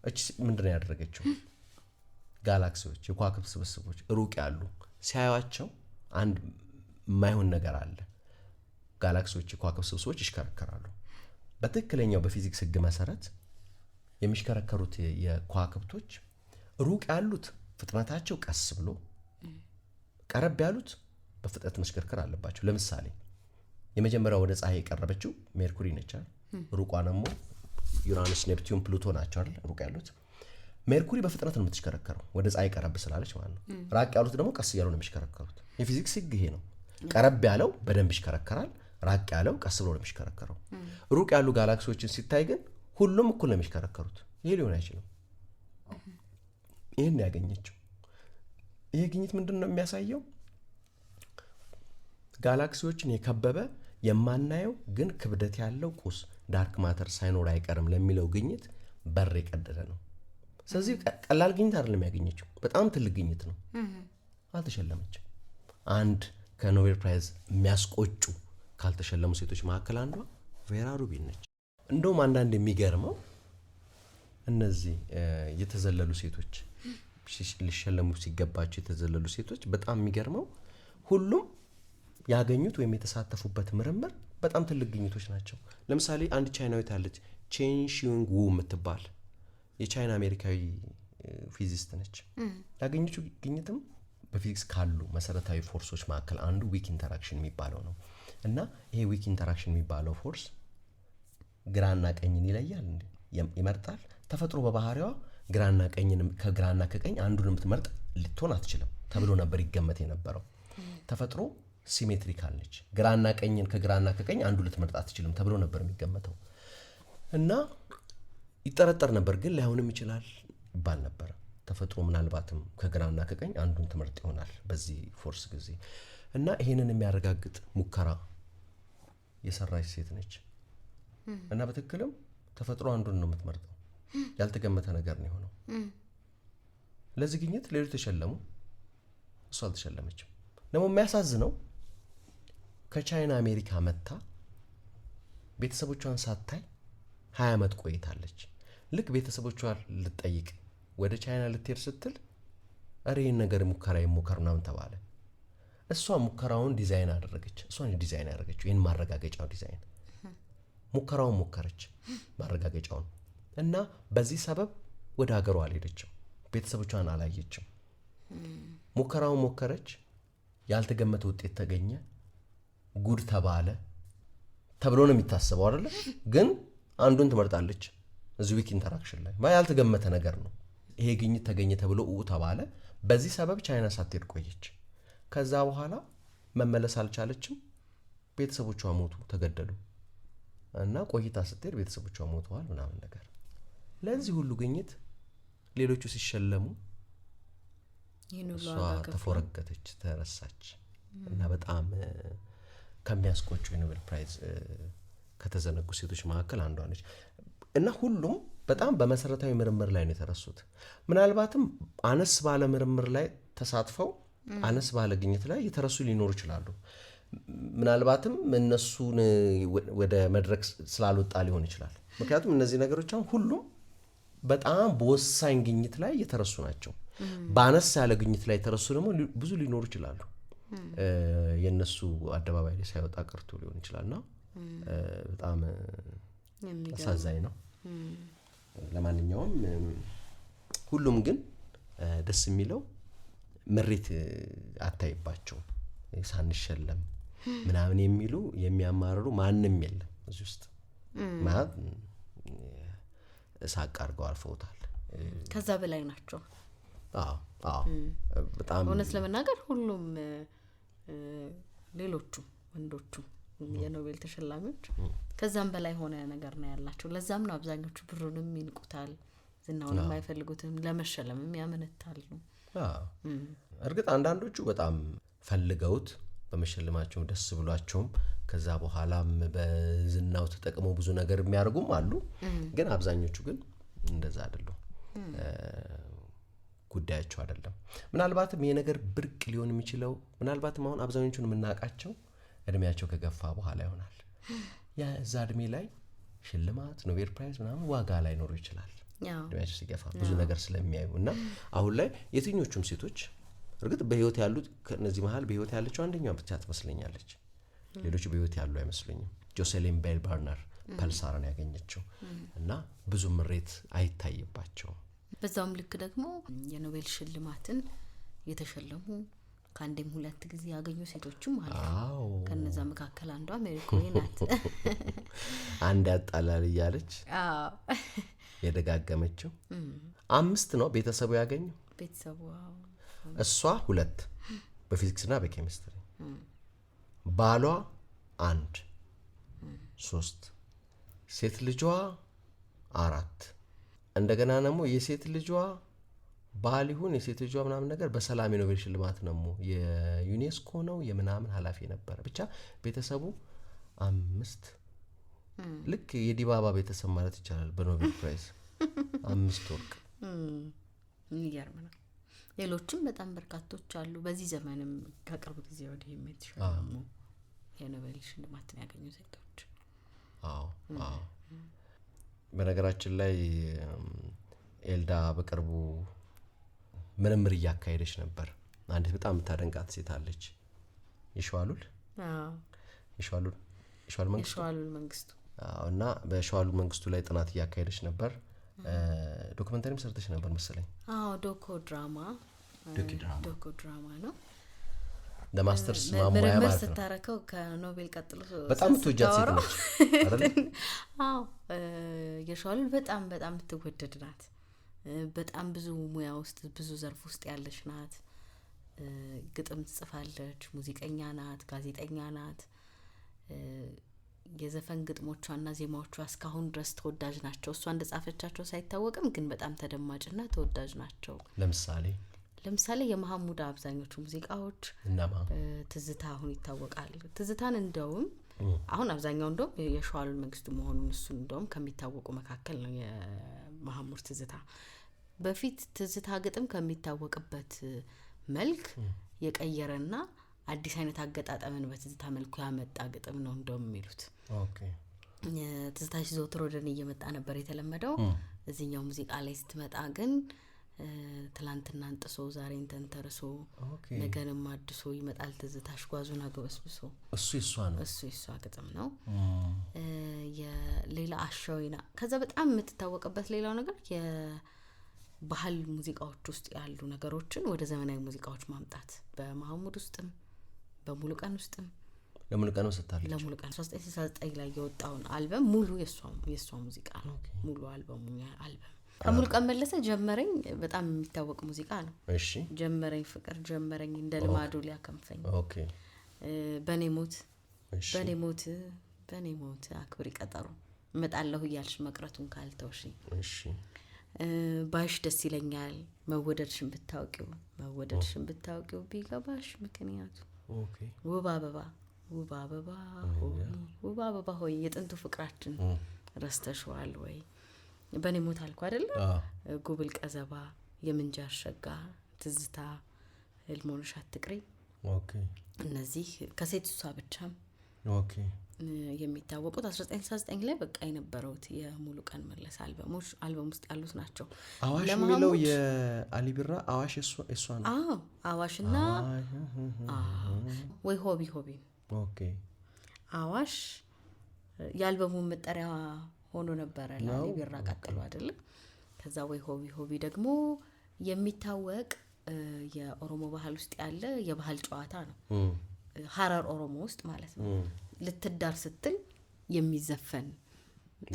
እቺ ምንድነው ያደረገችው? ጋላክሲዎች፣ የከዋክብት ስብስቦች ሩቅ ያሉ ሲያዩአቸው አንድ የማይሆን ነገር አለ። ጋላክሲዎች፣ የከዋክብት ስብስቦች ይሽከረከራሉ። በትክክለኛው በፊዚክስ ህግ መሰረት የሚሽከረከሩት የከዋክብቶች ሩቅ ያሉት ፍጥነታቸው ቀስ ብሎ፣ ቀረብ ያሉት በፍጥነት መሽከርከር አለባቸው። ለምሳሌ የመጀመሪያው ወደ ፀሐይ የቀረበችው ሜርኩሪ ነች አይደል? ሩቋ ደግሞ ዩራነስ፣ ኔፕቲዩን፣ ፕሉቶ ናቸው አይደል? ሩቅ ያሉት ሜርኩሪ በፍጥነት ነው የምትሽከረከረው ወደ ፀሐይ ቀረብ ስላለች ማለት ነው። ራቅ ያሉት ደግሞ ቀስ እያሉ ነው የሚሽከረከሩት። የፊዚክስ ህግ ይሄ ነው። ቀረብ ያለው በደንብ ይሽከረከራል፣ ራቅ ያለው ቀስ ብሎ ነው የሚሽከረከረው። ሩቅ ያሉ ጋላክሲዎችን ሲታይ ግን ሁሉም እኩል ነው የሚሽከረከሩት። ይሄ ሊሆን አይችልም። ይህን ያገኘችው ይሄ ግኝት ምንድን ነው የሚያሳየው? ጋላክሲዎችን የከበበ የማናየው ግን ክብደት ያለው ቁስ ዳርክ ማተር ሳይኖር አይቀርም ለሚለው ግኝት በር የቀደደ ነው። ስለዚህ ቀላል ግኝት አይደለም ያገኘችው፣ በጣም ትልቅ ግኝት ነው። አልተሸለመችም። አንድ ከኖቤል ፕራይዝ የሚያስቆጩ ካልተሸለሙ ሴቶች መካከል አንዷ ቬራ ሩቢን ነች። እንደውም አንዳንድ የሚገርመው እነዚህ የተዘለሉ ሴቶች ሊሸለሙ ሲገባቸው የተዘለሉ ሴቶች በጣም የሚገርመው ሁሉም ያገኙት ወይም የተሳተፉበት ምርምር በጣም ትልቅ ግኝቶች ናቸው። ለምሳሌ አንድ ቻይናዊት አለች ቼን ሺዩንግ ዉ የምትባል የቻይና አሜሪካዊ ፊዚስት ነች። ያገኘችው ግኝትም በፊዚክስ ካሉ መሰረታዊ ፎርሶች መካከል አንዱ ዊክ ኢንተራክሽን የሚባለው ነው። እና ይሄ ዊክ ኢንተራክሽን የሚባለው ፎርስ ግራና ቀኝን ይለያል፣ ይመርጣል። ተፈጥሮ በባህሪዋ ከግራና ከቀኝ አንዱን የምትመርጥ ልትሆን አትችልም ተብሎ ነበር ይገመት የነበረው። ተፈጥሮ ሲሜትሪካል ነች። ከግራና ከቀኝ አንዱ ልትመርጥ አትችልም ተብሎ ነበር የሚገመተው እና ይጠረጠር ነበር፣ ግን ላይሆንም ይችላል ይባል ነበር። ተፈጥሮ ምናልባትም ከግራና ከቀኝ አንዱን ትመርጥ ይሆናል በዚህ ፎርስ ጊዜ። እና ይሄንን የሚያረጋግጥ ሙከራ የሰራች ሴት ነች። እና በትክክልም ተፈጥሮ አንዱን ነው የምትመርጠው። ያልተገመተ ነገር ነው የሆነው። ለዚህ ግኝት ሌሎች ተሸለሙ፣ እሷ አልተሸለመችም። ደግሞ የሚያሳዝነው ከቻይና አሜሪካ መታ ቤተሰቦቿን ሳታይ 20 ዓመት ቆይታለች። ልክ ቤተሰቦቿን ልትጠይቅ ወደ ቻይና ልትሄድ ስትል እረ ይህን ነገር ሙከራ ይሞከር ምናምን ተባለ። እሷ ሙከራውን ዲዛይን አደረገች። እሷን ዲዛይን ያደረገችው ይህን ማረጋገጫው ዲዛይን ሙከራውን ሞከረች፣ ማረጋገጫውን እና በዚህ ሰበብ ወደ ሀገሯ አልሄደችም፣ ቤተሰቦቿን አላየችም። ሙከራውን ሞከረች፣ ያልተገመተ ውጤት ተገኘ፣ ጉድ ተባለ ተብሎ ነው የሚታሰበው አይደለ? ግን አንዱን ትመርጣለች እዚህ ዊክ ኢንተራክሽን ላይ ያልተገመተ ነገር ነው። ይሄ ግኝት ተገኘ ተብሎ ተባለ። በዚህ ሰበብ ቻይና ሳትሄድ ቆየች። ከዛ በኋላ መመለስ አልቻለችም። ቤተሰቦቿ ሞቱ፣ ተገደሉ። እና ቆይታ ስትሄድ ቤተሰቦቿ ሞተዋል ምናምን ነገር። ለዚህ ሁሉ ግኝት ሌሎቹ ሲሸለሙ እሷ ተፎረገተች፣ ተረሳች እና በጣም ከሚያስቆጩ የኖቤል ፕራይዝ ከተዘነጉ ሴቶች መካከል አንዷ ነች። እና ሁሉም በጣም በመሰረታዊ ምርምር ላይ ነው የተረሱት። ምናልባትም አነስ ባለ ምርምር ላይ ተሳትፈው አነስ ባለ ግኝት ላይ የተረሱ ሊኖሩ ይችላሉ። ምናልባትም እነሱን ወደ መድረክ ስላልወጣ ሊሆን ይችላል። ምክንያቱም እነዚህ ነገሮች አሁን ሁሉም በጣም በወሳኝ ግኝት ላይ የተረሱ ናቸው። በአነስ ያለ ግኝት ላይ የተረሱ ደግሞ ብዙ ሊኖሩ ይችላሉ። የነሱ አደባባይ ላይ ሳይወጣ ቀርቶ ሊሆን ይችላልና በጣም አሳዛኝ ነው። ለማንኛውም ሁሉም ግን ደስ የሚለው ምሪት አታይባቸው ሳንሸለም ምናምን የሚሉ የሚያማርሩ ማንም የለም እዚህ ውስጥ ማለት ሳቅ አድርገው አልፈውታል። ከዛ በላይ ናቸው። በጣም እውነት ለመናገር ሁሉም ሌሎቹ ወንዶቹ የኖቤል ተሸላሚዎች ከዛም በላይ ሆነ ነገር ነው ያላቸው። ለዛም ነው አብዛኞቹ ብሩንም ይንቁታል፣ ዝናውንም አይፈልጉትም፣ ለመሸለምም ያመነታሉ። እርግጥ አንዳንዶቹ በጣም ፈልገውት በመሸለማቸው ደስ ብሏቸውም ከዛ በኋላም በዝናው ተጠቅመው ብዙ ነገር የሚያርጉም አሉ። ግን አብዛኞቹ ግን እንደዛ አይደሉም፣ ጉዳያቸው አይደለም። ምናልባትም ይሄ ነገር ብርቅ ሊሆን የሚችለው ምናልባትም አሁን አብዛኞቹን የምናውቃቸው እድሜያቸው ከገፋ በኋላ ይሆናል። ያ እዛ እድሜ ላይ ሽልማት ኖቤል ፕራይዝ ምናምን ዋጋ ላይ ኖሮ ይችላል እድሜያቸው ሲገፋ ብዙ ነገር ስለሚያዩ እና አሁን ላይ የትኞቹም ሴቶች እርግጥ በህይወት ያሉት ከነዚህ መሃል በህይወት ያለችው አንደኛው ብቻ ትመስለኛለች። ሌሎች በህይወት ያሉ አይመስሉኝም። ጆሴሊን ቤል በርነር ፐልሳርን ያገኘችው እና ብዙ ምሬት አይታይባቸው። በዛውም ልክ ደግሞ የኖቤል ሽልማትን የተሸለሙ ከአንዴም ሁለት ጊዜ ያገኙ ሴቶችም አሉ። ከነዛ መካከል አንዷ ሜሪ ኩሪ ናት። አንድ ያጣላል እያለች የደጋገመችው 5 ነው ቤተሰቡ ያገኙ። ቤተሰቡ እሷ 2 በፊዚክስና በኬሚስትሪ፣ ባሏ 1 3፣ ሴት ልጇ 4፣ እንደገና ደግሞ የሴት ልጇ ባል ይሁን የሴት ልጇ ምናምን ነገር በሰላም የኖቤል ሽልማት ነው የዩኔስኮ ነው የምናምን ኃላፊ ነበር። ብቻ ቤተሰቡ 5 ልክ የዲባባ ቤተሰብ ማለት ይቻላል በኖቤል ፕራይዝ 5 ወርቅ። የሚገርም ነው። ሌሎችም በጣም በርካቶች አሉ። በዚህ ዘመንም ከቅርብ ጊዜ ወዲህ የተሸለሙ የኖቤል ሽልማትን ያገኙ ሴቶች። በነገራችን ላይ ኤልዳ በቅርቡ ምርምር እያካሄደች ነበር። አንዲት በጣም የምታደንቃት ሴት አለች፣ የሸዋሉል መንግስቱ እና በሸዋሉል መንግስቱ ላይ ጥናት እያካሄደች ነበር። ዶክመንተሪም ሰርተች ነበር መሰለኝ። ዶኮ ድራማ ነው። ለማስተርስ ማሟያ ማለት ነው። ስታረከው ከኖቤል ቀጥሎ በጣም ትወጃት ሴት ነች አይደል? የሸዋሉል በጣም በጣም ትወደድ ናት። በጣም ብዙ ሙያ ውስጥ ብዙ ዘርፍ ውስጥ ያለች ናት። ግጥም ትጽፋለች፣ ሙዚቀኛ ናት፣ ጋዜጠኛ ናት። የዘፈን ግጥሞቿና ዜማዎቿ እስካሁን ድረስ ተወዳጅ ናቸው። እሷ እንደጻፈቻቸው ሳይታወቅም ግን በጣም ተደማጭና ተወዳጅ ናቸው። ለምሳሌ የመሐሙድ አብዛኞቹ ሙዚቃዎች ትዝታ አሁን ይታወቃል። ትዝታን እንደውም አሁን አብዛኛው እንደውም የሸዋሉል መንግስቱ መሆኑን እሱ እንደውም ከሚታወቁ መካከል ነው የመሐሙድ ትዝታ። በፊት ትዝታ ግጥም ከሚታወቅበት መልክ የቀየረና አዲስ አይነት አገጣጣምን በትዝታ መልኩ ያመጣ ግጥም ነው እንደውም የሚሉት። ትዝታሽ ዘወትር ወደኔ እየመጣ ነበር የተለመደው። እዚህኛው ሙዚቃ ላይ ስትመጣ ግን ትላንትናን ጥሶ ዛሬን ተንተርሶ ነገንም አድሶ ይመጣል ትዝታሽ ጓዙን አገበስብሶ። እሱ የሷ ግጥም ነው። የሌላ አሻዊና ከዛ በጣም የምትታወቅበት ሌላው ነገር የባህል ሙዚቃዎች ውስጥ ያሉ ነገሮችን ወደ ዘመናዊ ሙዚቃዎች ማምጣት በመሐሙድ ውስጥም በሙሉቀን ውስጥም ለሙሉቀን ወስታለች። ለሙሉቀን 1969 ላይ የወጣውን አልበም ሙሉ የሷ ሙዚቃ ነው። ሙሉ አልበሙ ከሙሉቀን መለሰ ጀመረኝ በጣም የሚታወቅ ሙዚቃ ነው። እሺ ጀመረኝ ፍቅር ጀመረኝ እንደ ልማዱ ሊያከንፈኝ። በኔ ሞት በኔ ሞት አክብሪ ቀጠሮ እመጣለሁ እያልሽ መቅረቱን ካልተውሽ እሺ ባሽ ደስ ይለኛል መወደድሽን ብታውቂው ቢገባሽ ምክንያቱ ኦኬ ውብ አበባ ሆይ የጥንቱ ፍቅራችን ረስተሽዋል ወይ በኔ ሞት አልኩ አይደለ ጉብል ቀዘባ የምንጃር ሸጋ ትዝታ ህልሞንሽ አትቅሪ ኦኬ እነዚህ ከሴት ሷ ብቻም ኦኬ የሚታወቁት 1999 ላይ በቃ የነበሩት የሙሉ ቀን መለስ አልበም ውስጥ ያሉት ናቸው። አዋሽ የሚለው የአሊቢራ አዋሽ እሷ ነው። አዋሽና ወይ ሆቢ ኦኬ አዋሽ የአልበሙ መጠሪያ ሆኖ ነበር ለአሊቢራ ቀጥሎ አይደል? ከዛ ወይ ሆቢ ደግሞ የሚታወቅ የኦሮሞ ባህል ውስጥ ያለ የባህል ጨዋታ ነው። ሐረር ኦሮሞ ውስጥ ማለት ነው። ልትዳር ስትል የሚዘፈን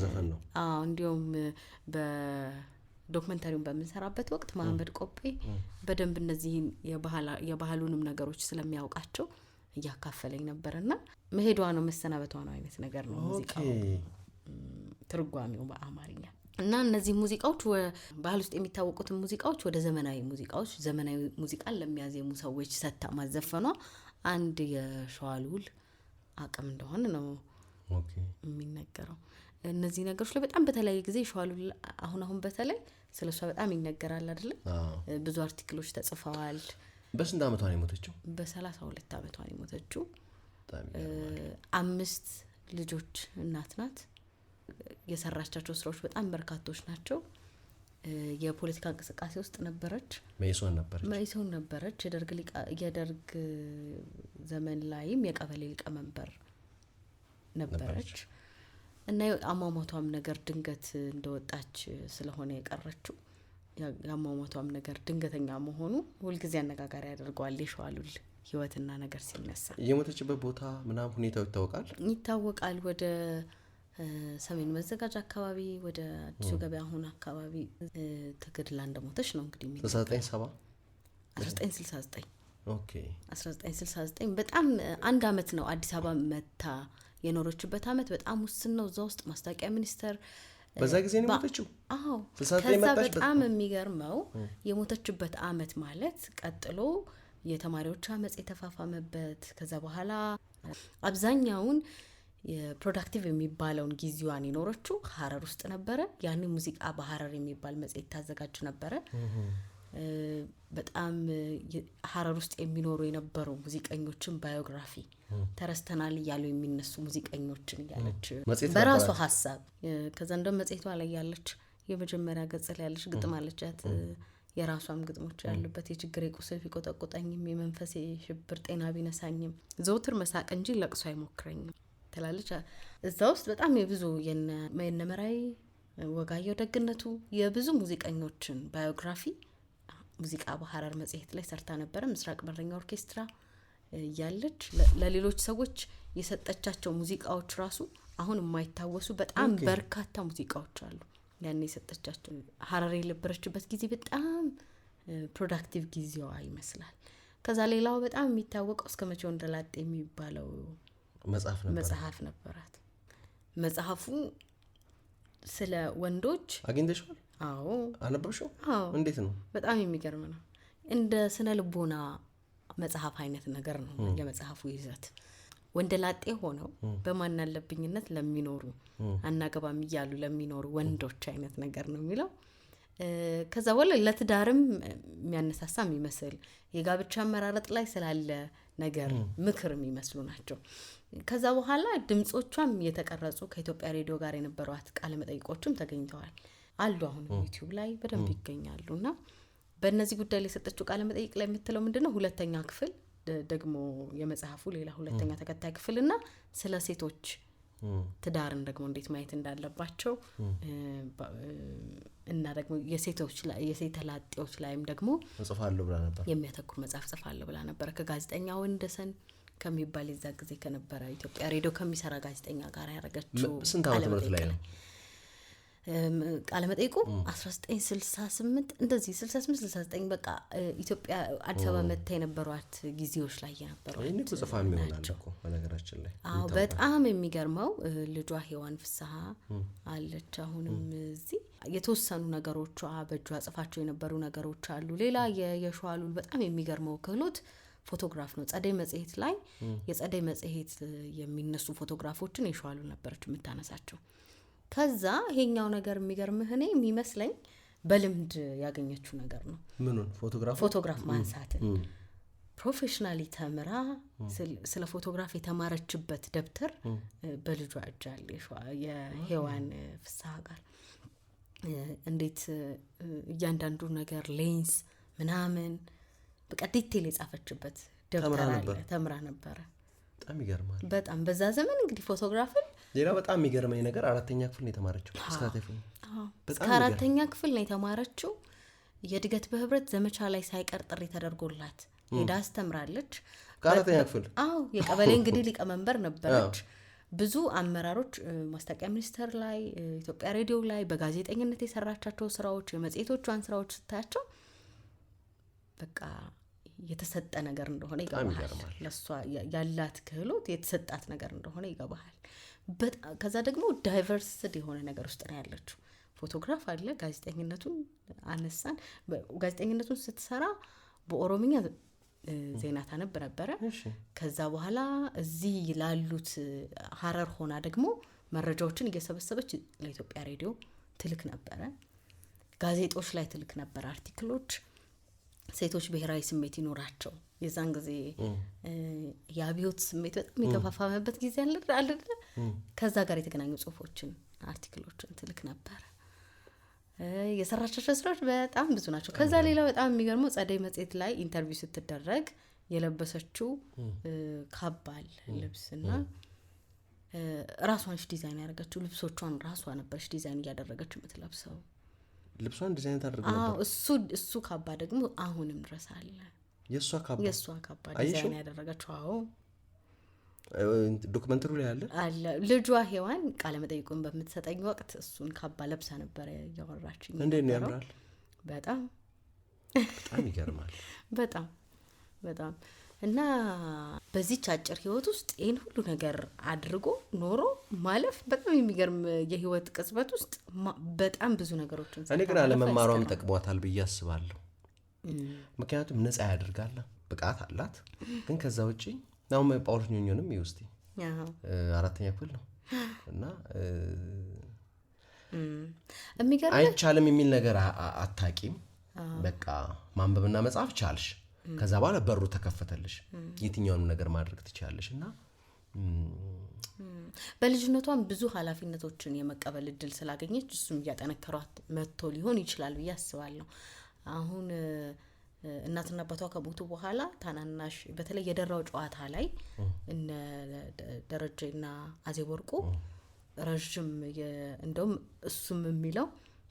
ዘፈን ነው። እንዲሁም በዶክመንታሪውን በምንሰራበት ወቅት መሐመድ ቆጴ በደንብ እነዚህን የባህሉንም ነገሮች ስለሚያውቃቸው እያካፈለኝ ነበርና መሄዷ ነው መሰናበቷ ነው አይነት ነገር ነው ሙዚቃው ትርጓሜው በአማርኛ እና እነዚህ ሙዚቃዎች ባህል ውስጥ የሚታወቁት ሙዚቃዎች ወደ ዘመናዊ ሙዚቃን ለሚያዜሙ ሰዎች ሰታ ማዘፈኗ አንድ የሸዋሉል አቅም እንደሆነ ነው የሚነገረው። እነዚህ ነገሮች ላይ በጣም በተለያየ ጊዜ ሸዋሉል አሁን በተለይ ስለሷ በጣም ይነገራል አይደል? ብዙ አርቲክሎች ተጽፈዋል። በስንት አመቷ ነው የሞተችው? በ32 አመቷ ነው የሞተችው። 5 ልጆች እናት ናት። የሰራቻቸው ስራዎች በጣም በርካቶች ናቸው። የፖለቲካ እንቅስቃሴ ውስጥ ነበረች። መኢሶን ነበረች። የደርግ ዘመን ላይም የቀበሌ ሊቀመንበር ነበረች እና አሟሟቷም ነገር ድንገት እንደወጣች ስለሆነ የቀረችው ያሟሟቷም ነገር ድንገተኛ መሆኑ ሁልጊዜ አነጋጋሪ ያደርገዋል የሸዋሉል ህይወትና ነገር ሲነሳ። የሞተችበት ቦታ ምናምን ሁኔታው ይታወቃል። ወደ ሰሜን መዘጋጃ አካባቢ ወደ አዲሱ ገበያ አሁን አካባቢ ተገድላ እንደሞተች ነው እንግዲህ 1969 ኦኬ 1969 በጣም አንድ አመት ነው አዲስ አበባ መታ የኖረችበት አመት በጣም ውስን ነው። እዛ ውስጥ ማስታወቂያ ሚኒስተር በዛ ጊዜ ነው የሞተችው። ከዛ በጣም የሚገርመው የሞተችበት አመት ማለት ቀጥሎ የተማሪዎች አመጽ የተፋፋመበት ከዛ በኋላ አብዛኛውን የፕሮዳክቲቭ የሚባለውን ጊዜዋን የኖረችው ሐረር ውስጥ ነበረ። ያኔ ሙዚቃ በሐረር የሚባል መጽሔት ታዘጋጅ ነበረ። በጣም ሐረር ውስጥ የሚኖሩ የነበሩ ሙዚቀኞችን ባዮግራፊ ተረስተናል እያሉ የሚነሱ ሙዚቀኞችን እያለች በራሷ ሐሳብ ከዛ እንደም መጽሔቷ ላይ ያለች የመጀመሪያ ገጽ ላይ ያለች ግጥም አለቻት። የራሷም ግጥሞች ያሉበት የችግሬ ቁስል ቢቆጠቁጠኝም የመንፈሴ ሽብር ጤና ቢነሳኝም ዘውትር መሳቅ እንጂ ለቅሶ አይሞክረኝም ትላለች። እዛ ውስጥ በጣም የብዙ የነመራይ ወጋየሁ ደግነቱ የብዙ ሙዚቀኞችን ባዮግራፊ ሙዚቃ በሐረር መጽሔት ላይ ሰርታ ነበር። ምስራቅ በረኛ ኦርኬስትራ ያለች ለሌሎች ሰዎች የሰጠቻቸው ሙዚቃዎች ራሱ አሁን የማይታወሱ በጣም በርካታ ሙዚቃዎች አሉ። ያኔ የሰጠቻቸው ሐረር የነበረችበት ጊዜ በጣም ፕሮዳክቲቭ ጊዜዋ ይመስላል። ከዛ ሌላው በጣም የሚታወቀው እስከ መቼው እንደላጤ የሚባለው መጽሐፍ ነበራት። መጽሐፉ ስለ ወንዶች አግኝተሽዋል? አዎ። አነበብሽው? እንዴት ነው? በጣም የሚገርም ነው። እንደ ስነ ልቦና መጽሐፍ አይነት ነገር ነው የመጽሐፉ ይዘት። ወንደላጤ ሆነው በማናለብኝነት ለሚኖሩ አናገባም እያሉ ለሚኖሩ ወንዶች አይነት ነገር ነው የሚለው። ከዛ በኋላ ለትዳርም የሚያነሳሳ የሚመስል የጋብቻ አመራረጥ ላይ ስላለ ነገር ምክር የሚመስሉ ናቸው። ከዛ በኋላ ድምጾቿም የተቀረጹ ከኢትዮጵያ ሬዲዮ ጋር የነበሯት ቃለ መጠይቆችም ተገኝተዋል አሉ። አሁን ዩቲዩብ ላይ በደንብ ይገኛሉና በእነዚህ ጉዳይ ላይ የሰጠችው ቃለ መጠይቅ ላይ የምትለው ምንድነው ሁለተኛ ክፍል ደግሞ የመጽሐፉ ሌላ ሁለተኛ ተከታይ ክፍልና ስለ ሴቶች ትዳርን ደግሞ እንዴት ማየት እንዳለባቸው እና ደግሞ የሴት ላጤዎች ላይም ደግሞ ጽፋለሁ ብላ ነበር የሚያተኩር መጽሐፍ ጽፋለሁ ብላ ነበር ከጋዜጠኛ ወንደሰን ከሚባል የዛ ጊዜ ከነበረ ኢትዮጵያ ሬዲዮ ከሚሰራ ጋዜጠኛ ጋር ያረጋችው። ስንት ዓመት ላይ ነው? ቃለ መጠይቁ 1968 እንደዚህ 68 69 በቃ ኢትዮጵያ አዲስ አበባ መታ የነበሯት ጊዜዎች ላይ የነበረው እኔ ጽፋም ይሆናል እኮ በነገራችን ላይ በጣም የሚገርመው ልጇ ሔዋን ፍስሐ አለች አሁንም እዚህ የተወሰኑ ነገሮቿ በእጇ ጽፋቸው የነበሩ ነገሮች አሉ ሌላ የሸዋሉል በጣም የሚገርመው ክህሎት ፎቶግራፍ ነው ጸደይ መጽሔት ላይ የጸደይ መጽሔት የሚነሱ ፎቶግራፎችን የሸዋሉል ነበረች የምታነሳቸው ከዛ ይሄኛው ነገር የሚገርምህ እኔ የሚመስለኝ በልምድ ያገኘችው ነገር ነው ምኑን ፎቶግራፍ ማንሳት ፕሮፌሽናሊ ተምራ ስለ ፎቶግራፍ የተማረችበት ደብተር በልጇ እጅ አለ የሔዋን ፍስሐ ጋር እንዴት እያንዳንዱ ነገር ሌንስ ምናምን በቃ ዲቴል የጻፈችበት ደብተር አለ ተምራ ነበር በጣም ይገርማል በጣም በዛ ዘመን እንግዲህ ፎቶግራፍን ሌላ በጣም የሚገርመኝ ነገር 4ኛ ክፍል ነው የተማረችው እስከ 4ኛ ክፍል ነው የተማረችው የድገት በህብረት ዘመቻ ላይ ሳይቀር ጥሪ ተደርጎላት ሄዳ አስተምራለች 4ኛ ክፍል የቀበሌ እንግዲህ ሊቀመንበር ነበረች ብዙ አመራሮች ማስታወቂያ ሚኒስቴር ላይ ኢትዮጵያ ሬዲዮ ላይ በጋዜጠኝነት የሰራቻቸው ስራዎች የመጽሔቶቿን ስራዎች ስታያቸው በቃ የተሰጠ ነገር እንደሆነ ይገባሃል ለሷ ያላት ክህሎት የተሰጣት ነገር እንደሆነ ይገባሃል ከዛ ደግሞ ዳይቨርሲቲ የሆነ ነገር ውስጥ ነው ያለችው ፎቶግራፍ አለ ጋዜጠኝነቱን አነሳን ጋዜጠኝነቱን ስትሰራ በኦሮምኛ ዜና ታነብ ነበር ከዛ በኋላ እዚህ ላሉት ሐረር ሆና ደግሞ መረጃዎችን እየሰበሰበች ለኢትዮጵያ ሬዲዮ ትልክ ነበር ጋዜጦች ላይ ትልክ ነበር አርቲክሎች ሴቶች ብሔራዊ ስሜት ይኖራቸው የዛን ጊዜ ያቢዮት ስሜት በጣም የተፋፋመበት ጊዜ አለ ከዛ ጋር የተገናኙ ጽሁፎችን አርቲክሎችን ትልክ ነበር የሰራቻቸው ስራዎች በጣም ብዙ ናቸው ከዛ ሌላ በጣም የሚገርመው ጸደይ መጽሔት ላይ ኢንተርቪው ስትደረግ የለበሰችው ካባል ልብስና ራሷን ዲዛይን ያደረገችው ልብሶቿን ራሷ ነበርሽ ዲዛይን ያደረገች የምትለብሰው ልብሷን ዲዛይን ታደርገው ነበር እሱ ካባ ደግሞ አሁንም ድረስ አለ የሷ ካባ ዲዛይን ያደረገችው ዶክመንተሪ ላይ አለ ልጇ ሔዋን ቃለ መጠይቁን በምትሰጠኝ ወቅት እሱን ካባ ለብሳ ነበር ያወራችኝ እንዴት ነው ያምራል በጣም ይገርማል በጣም እና በዚህ አጭር ህይወት ውስጥ ይሄን ሁሉ ነገር አድርጎ ኖሮ ማለፍ በጣም የሚገርም የህይወት ቅጽበት ውስጥ በጣም ብዙ ነገሮችን እኔ ግን አለመማሯም ጠቅሟታል ብዬ አስባለሁ ምክንያቱም ነፃ ያደርጋል ብቃት አላት ግን ከዛ ውጪ ነው ጳውሎስ ኞኞንም ይውስቲ 4ኛ ክፍል ነው እና የሚገርም አይቻልም የሚል ነገር አታቂም በቃ ማንበብና መጻፍ ቻልሽ ከዛ በኋላ በሩ ተከፈተልሽ የትኛውንም ነገር ማድረግ ትችያለሽ እና በልጅነቷም ብዙ ኃላፊነቶችን የመቀበል እድል ስላገኘች እሱም ያጠነከሯት መጥቶ ሊሆን ይችላል ብዬ አስባለሁ አሁን እናትና አባቷ ከሞቱ በኋላ ታናናሽ በተለይ የደራው ጨዋታ ላይ እነ ደረጀና አዜብ ወርቁ ረጅም እንደውም እሱም የሚለው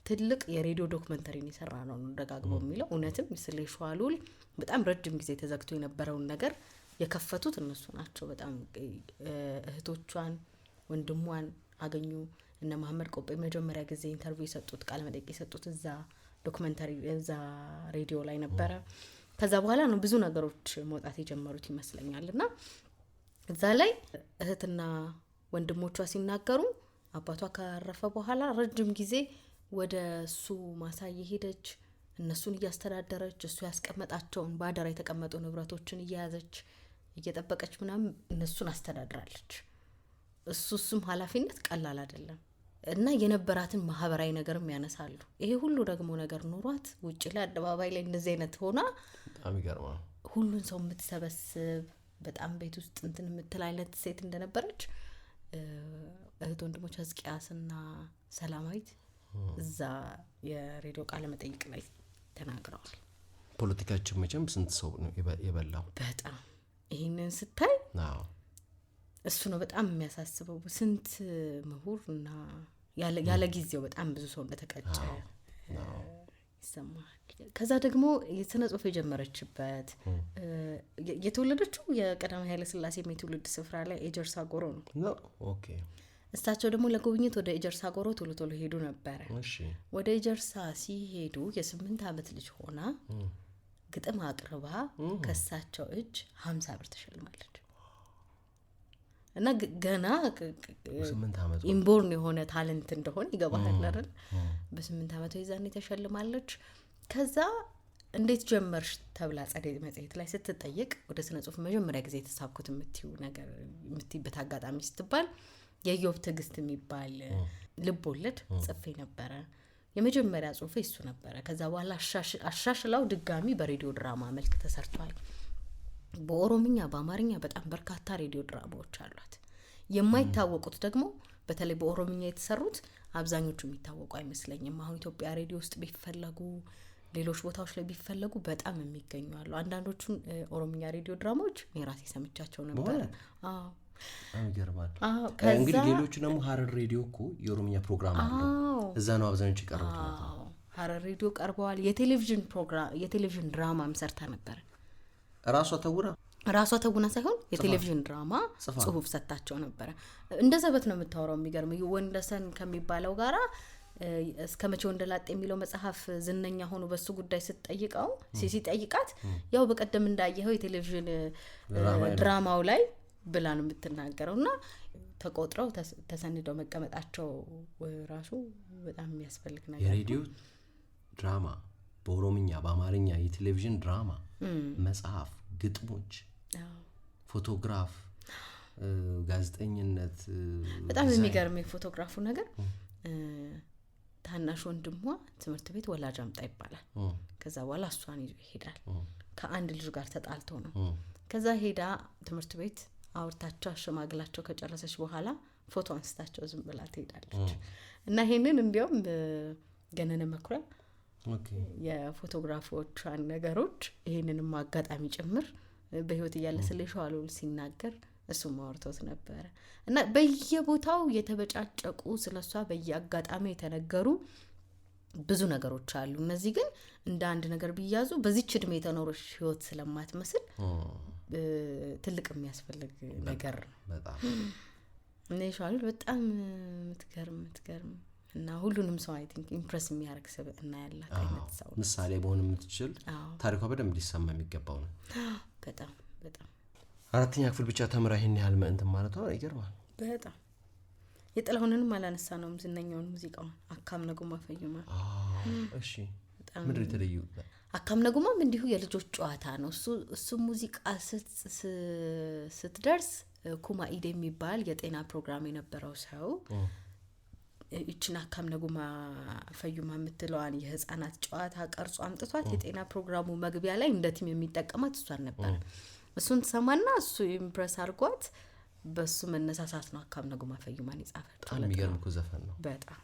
ትልቅ የሬዲዮ ዶክመንተሪን ይሰራ ነው ደጋግሞ የሚለው እውነትም ስለ ሸዋሉል በጣም ረጅም ጊዜ ተዘግቶ የነበረውን ነገር የከፈቱት እነሱ ናቸው በጣም እህቶቿን ወንድሟን አገኙ እነ መሐመድ ቆጴ መጀመሪያ ጊዜ ኢንተርቪው የሰጡት ቃለ መጠይቅ የሰጡት እዛ ዶክመንተሪ እዛ ሬዲዮ ላይ ነበር ከዛ በኋላ ነው ብዙ ነገሮች መውጣት የጀመሩት ይመስለኛልና እዛ ላይ እህትና ወንድሞቿ ሲናገሩ አባቷ ካረፈ በኋላ ረጅም ጊዜ ወደ እሱ ማሳየ ሄደች እነሱን እያስተዳደረች እሱ ያስቀመጣቸውን ባደራ የተቀመጡ ንብረቶችን እያያዘች እየጠበቀች ምናምን እነሱን አስተዳድራለች እሱም ኃላፊነት ቀላል አይደለም እና የነበራትን ማህበራዊ ነገርም ያነሳሉ ይሄ ሁሉ ደግሞ ነገር ኖሯት ውጪ ላይ አደባባይ ላይ እንደዚህ አይነት ሆና በጣም ይገርማል ሁሉን ሰው የምትሰበስብ በጣም ቤት ውስጥ እንትን የምትላለት ሴት እንደነበረች እህት ወንድሞቿ ሕዝቅያስና ሰላማዊት እዛ የሬዲዮ ቃለ መጠይቅ ላይ ተናግረዋል ፖለቲካችን መቼም ስንት ሰው ነው የበላው በጣም ይሄንን ስታይ እሱ ነው በጣም የሚያሳስበው ስንት ምሁርና ያለ ጊዜው በጣም ብዙ ሰው እንደተቀጨ ይሰማል ከዛ ደግሞ የስነ ጽሁፍ የጀመረችበት የተወለደችው የቀዳማዊ ኃይለ ሥላሴ የትውልድ ስፍራ ላይ ኤጀርሳ ጎሮ ነው ኦኬ እሳቸው ደግሞ ለጉብኝት ወደ ኤጀርሳ ጎሮ ቶሎ ቶሎ ሄዱ ነበረ። ወደ ኤጀርሳ ሲሄዱ የ8 ዓመት ልጅ ሆና ግጥም አቅርባ ከእሳቸው እጅ 50 ብር ተሸልማለች። እና ገና ኢምቦርን የሆነ ታለንት እንደሆነ ይገባል አይደል? በ8 ዓመቷ ይዛኔ ተሸልማለች። ከዛ እንዴት ጀመርሽ ተብላ ጸደይ መጽሔት ላይ ስትጠየቅ ወደ ስነ ጽሁፍ መጀመሪያ ጊዜ የተሳብኩት የምትይበት አጋጣሚ ስትባል የኢዮብ ትዕግስት የሚባል ልብ ወለድ ጽፌ ነበረ። የመጀመሪያ ጽሁፌ እሱ ነበረ። ከዛ በኋላ አሻሽላው ድጋሚ በሬዲዮ ድራማ መልክ ተሰርቷል። በኦሮምኛ በአማርኛ በጣም በርካታ ሬዲዮ ድራማዎች አሏት። የማይታወቁት ደግሞ በተለይ በኦሮምኛ የተሰሩት አብዛኞቹ የሚታወቁ አይመስለኝም። አሁን ኢትዮጵያ ሬዲዮ ውስጥ ቢፈለጉ ሌሎች ቦታዎች ላይ ቢፈለጉ በጣም የሚገኙ አሉ። አንዳንዶቹን ኦሮምኛ ሬዲዮ ድራማዎች የራሴ ሰምቻቸው ነበር። አዎ ይገርማል። እንግዲህ ሌሎቹ ደግሞ ሀረር ሬዲዮ እኮ የኦሮምኛ ፕሮግራም አለው። እዛ ነው አብዛኞቹ ይቀርቡት ማለት ነው። ሀረር ሬዲዮ ቀርበዋል። የቴሌቪዥን ፕሮግራም የቴሌቪዥን ድራማም ሰርታ ነበር። ራሷ ተውና ሳይሆን የቴሌቪዥን ድራማ ጽሁፍ ሰጣቸው ነበር። እንደዘበት ነው የምታወራው። የሚገርም ወንደሰን ከሚባለው ጋራ እስከ መቼው እንደላጥ የሚለው መጽሐፍ ዝነኛ ሆኖ በሱ ጉዳይ ስትጠይቀው ሲጠይቃት ያው በቀደም እንዳየኸው የቴሌቪዥን ድራማው ላይ ብላ ነው የምትናገረውና ተቆጥረው ተሰንደው መቀመጣቸው ራሱ በጣም የሚያስፈልግ ነገር። የሬዲዮ ድራማ በኦሮምኛ በአማርኛ የቴሌቪዥን ድራማ መጽሐፍ፣ ግጥሞች፣ ፎቶግራፍ፣ ጋዜጠኝነት በጣም የሚገርም የፎቶግራፉ ነገር። ታናሽ ወንድሟ ትምህርት ቤት ወላጅ አምጣ ይባላል። ከዛ በኋላ እሷን ይዞ ይሄዳል። ከአንድ ልጅ ጋር ተጣልቶ ነው። ከዛ ሄዳ ትምህርት ቤት አውርታቸው አሸማግላቸው ከጨረሰች በኋላ ፎቶ አንስታቸው ዝም ብላ ትሄዳለች። እና ይሄንን እንዲያውም ገነነ መኩሪያ የፎቶግራፎቿን ነገሮች ይሄንንም አጋጣሚ ጭምር በህይወት እያለ ስለሻዋሉል ሲናገር እሱም አወርቶት ነበር። እና በየቦታው የተበጫጨቁ ስለሷ በየአጋጣሚ የተነገሩ ብዙ ነገሮች አሉ። እነዚህ ግን እንደ አንድ ነገር ቢያዙ በዚህች እድሜ የተኖረች ህይወት ስለማትመስል ትልቅ የሚያስፈልግ ነገር በጣም ነሻዋሉል በጣም ምትገርም እና ሁሉንም ሰው አይ ቲንክ ኢምፕረስ የሚያደርግ ሰብዕና ያላት አይነት ሰው ምሳሌ መሆን የምትችል ታሪኳ በደንብ ሊሰማ የሚገባው ነው። በጣም 4ኛ ክፍል ብቻ ተምራ ይሄን ያህል እንትን ማለት ነው። ይገርማል በጣም። የጥላሁንንም አላነሳ ነው ዝነኛውን ሙዚቃውን አካም ነጉማ ፈዩማ። እሺ ምድር የተለዩ አካም ነጉማም እንዲሁ የልጆች ጨዋታ ነው። እሱ ሙዚቃ ስትደርስ ኩማ ኢዴ የሚባል የጤና ፕሮግራም የነበረው ሰው እቺን አካም ነጉማ ፈዩማ የምትለዋን የህፃናት ጨዋታ ቀርጾ አምጥቷት የጤና ፕሮግራሙ መግቢያ ላይ እንደ ቲም የሚጠቀማት እሷን ነበር። እሱን ተሰማና እሱ ኢምፕረስ አድርጓት በሱ መነሳሳት ነው አካም ነጉማ ፈዩማን ይጻፈው። በጣም የሚገርም ዘፈን ነው። በጣም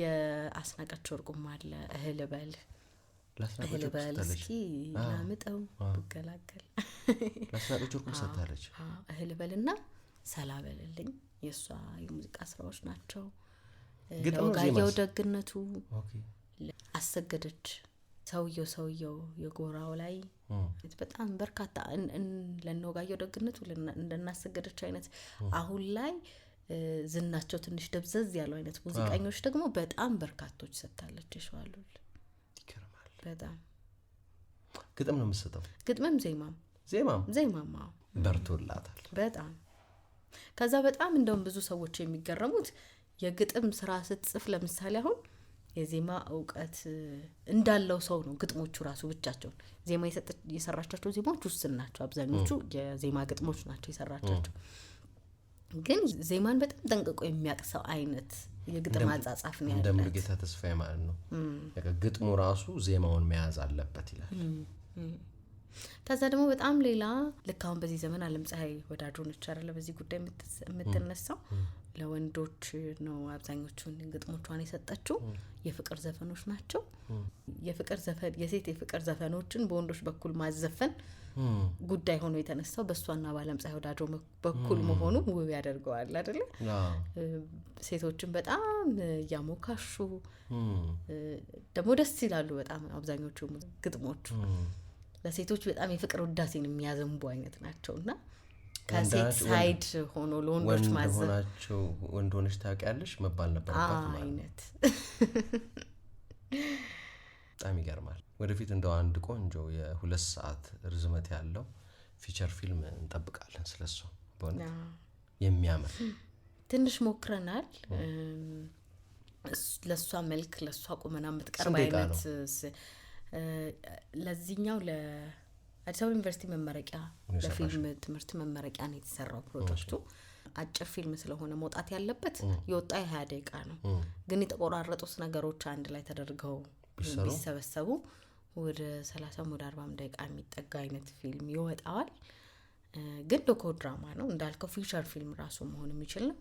የአስናቀች ወርቁም አለ እህል በል እስኪ ናምጠው ብገላገል ለአስናቀች ወርቁም ሰጣለች። እህል በልና ሰላበልልኝ የሷ የሙዚቃ ስራዎች ናቸው። ወጋየሁ ደግነቱ አሰገደች ሰውየው የጎራው ላይ በጣም በርካታ ለወጋየሁ ደግነቱ እንደናሰገደች አይነት አሁን ላይ ዝናቸው ትንሽ ደብዘዝ ያለው አይነት ሙዚቀኞች ደግሞ በጣም በርካቶች ሰጣለች። ይሻሉል ይከርማል። በጣም ግጥም ነው የምትሰጠው። ግጥምም ዜማም በርቶላታል በጣም። ከዛ በጣም እንደውም ብዙ ሰዎች የሚገረሙት የግጥም ስራ ስትጽፍ ለምሳሌ አሁን የዜማ ዕውቀት እንዳለው ሰው ነው ግጥሞቹ ራሱ ብቻቸው ዜማ የሰራቻቸው ዜማዎች ውስን ናቸው። አብዛኞቹ የዜማ ግጥሞች ናቸው የሰራቻቸው። ግን ዜማን በጣም ጠንቅቆ የሚያቅሰው አይነት የግጥም አጻጻፍ ነው ያለው። እንደሙሉጌታ ተስፋዬ ማለት ነው። ግጥሙ ራሱ ዜማውን መያዝ አለበት ይላል። ከዛ ደግሞ በጣም ሌላ ልካውን በዚህ ዘመን አለምፀሐይ ወዳጆ ነች አይደለ በዚህ ጉዳይ የምትነሳው። ለወንዶች ነው አብዛኞቹን ግጥሞቿን የሰጠችው። የፍቅር ዘፈኖች ናቸው። የሴት የፍቅር ዘፈኖችን በወንዶች በኩል ማዘፈን ጉዳይ ሆኖ የተነሳው በሷና ባለምፀሐይ ወዳጆ በኩል መሆኑ ውብ ያደርገዋል አይደለ? ሴቶችን በጣም ያሞካሹ ደግሞ ደስ ይላሉ በጣም አብዛኞቹ ግጥሞች ለሴቶች በጣም የፍቅር ውዳሴን የሚያዘንቡ አይነት ናቸውና ከሴት ሳይድ ሆኖ ለወንዶች ማዘን ወንድ ሆነሽ ታውቂያለሽ መባል ነበረባት አይነት በጣም ይገርማል። ወደፊት እንደው አንድ ቆንጆ የ2 ሰዓት ርዝመት ያለው ፊቸር ፊልም እንጠብቃለን ስለሱ። በእውነት የሚያምር ትንሽ ሞክረናል። ለሷ መልክ ለሷ ቁመና የምትቀርብ አይነት ለዚህኛው ለአዲስ አበባ ዩኒቨርሲቲ መመረቂያ ለፊልም ትምህርት መመረቂያ ነው የተሰራው ፕሮጀክቱ። አጭር ፊልም ስለሆነ መውጣት ያለበት የወጣ 20 ደቂቃ ነው። ግን የተቆራረጡት ነገሮች አንድ ላይ ተደርገው ቢሰበሰቡ ወደ 30 ወደ 40 ደቂቃ የሚጠጋ አይነት ፊልም ይወጣዋል። ግን ዶኮ ድራማ ነው እንዳልከው ፊቸር ፊልም ራሱ መሆን የሚችል ነው።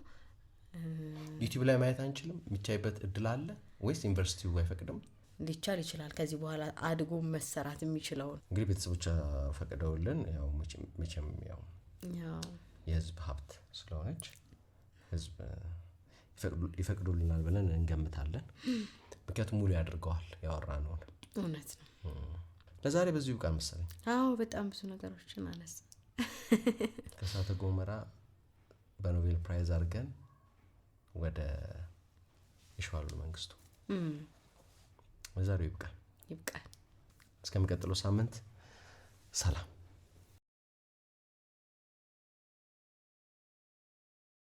ዩቲዩብ ላይ ማየት አንችልም? የሚቻይበት እድል አለ ወይስ ዩኒቨርሲቲው አይፈቅድም? ሊቻል ይችላል። ከዚህ በኋላ አድጎ መሰራት የሚችለው እንግዲህ ቤተሰቦች ፈቅደውልን ያው መቼም ያው የህዝብ ሀብት ስለሆነች ህዝብ ይፈቅዱልናል ብለን እንገምታለን። ምክንያቱም ሙሉ ያድርገዋል ያወራነው። እውነት ነው። ለዛሬ በዚህ ይብቃ መሰለኝ። አዎ በጣም ብዙ ነገሮችን አነሳ። ከእሳተ ገሞራ በኖቤል ፕራይዝ አድርገን ወደ ይሽዋሉ መንግስቱ ለዛሬ ይብቃ። እስከሚቀጥለው ሳምንት ሰላም።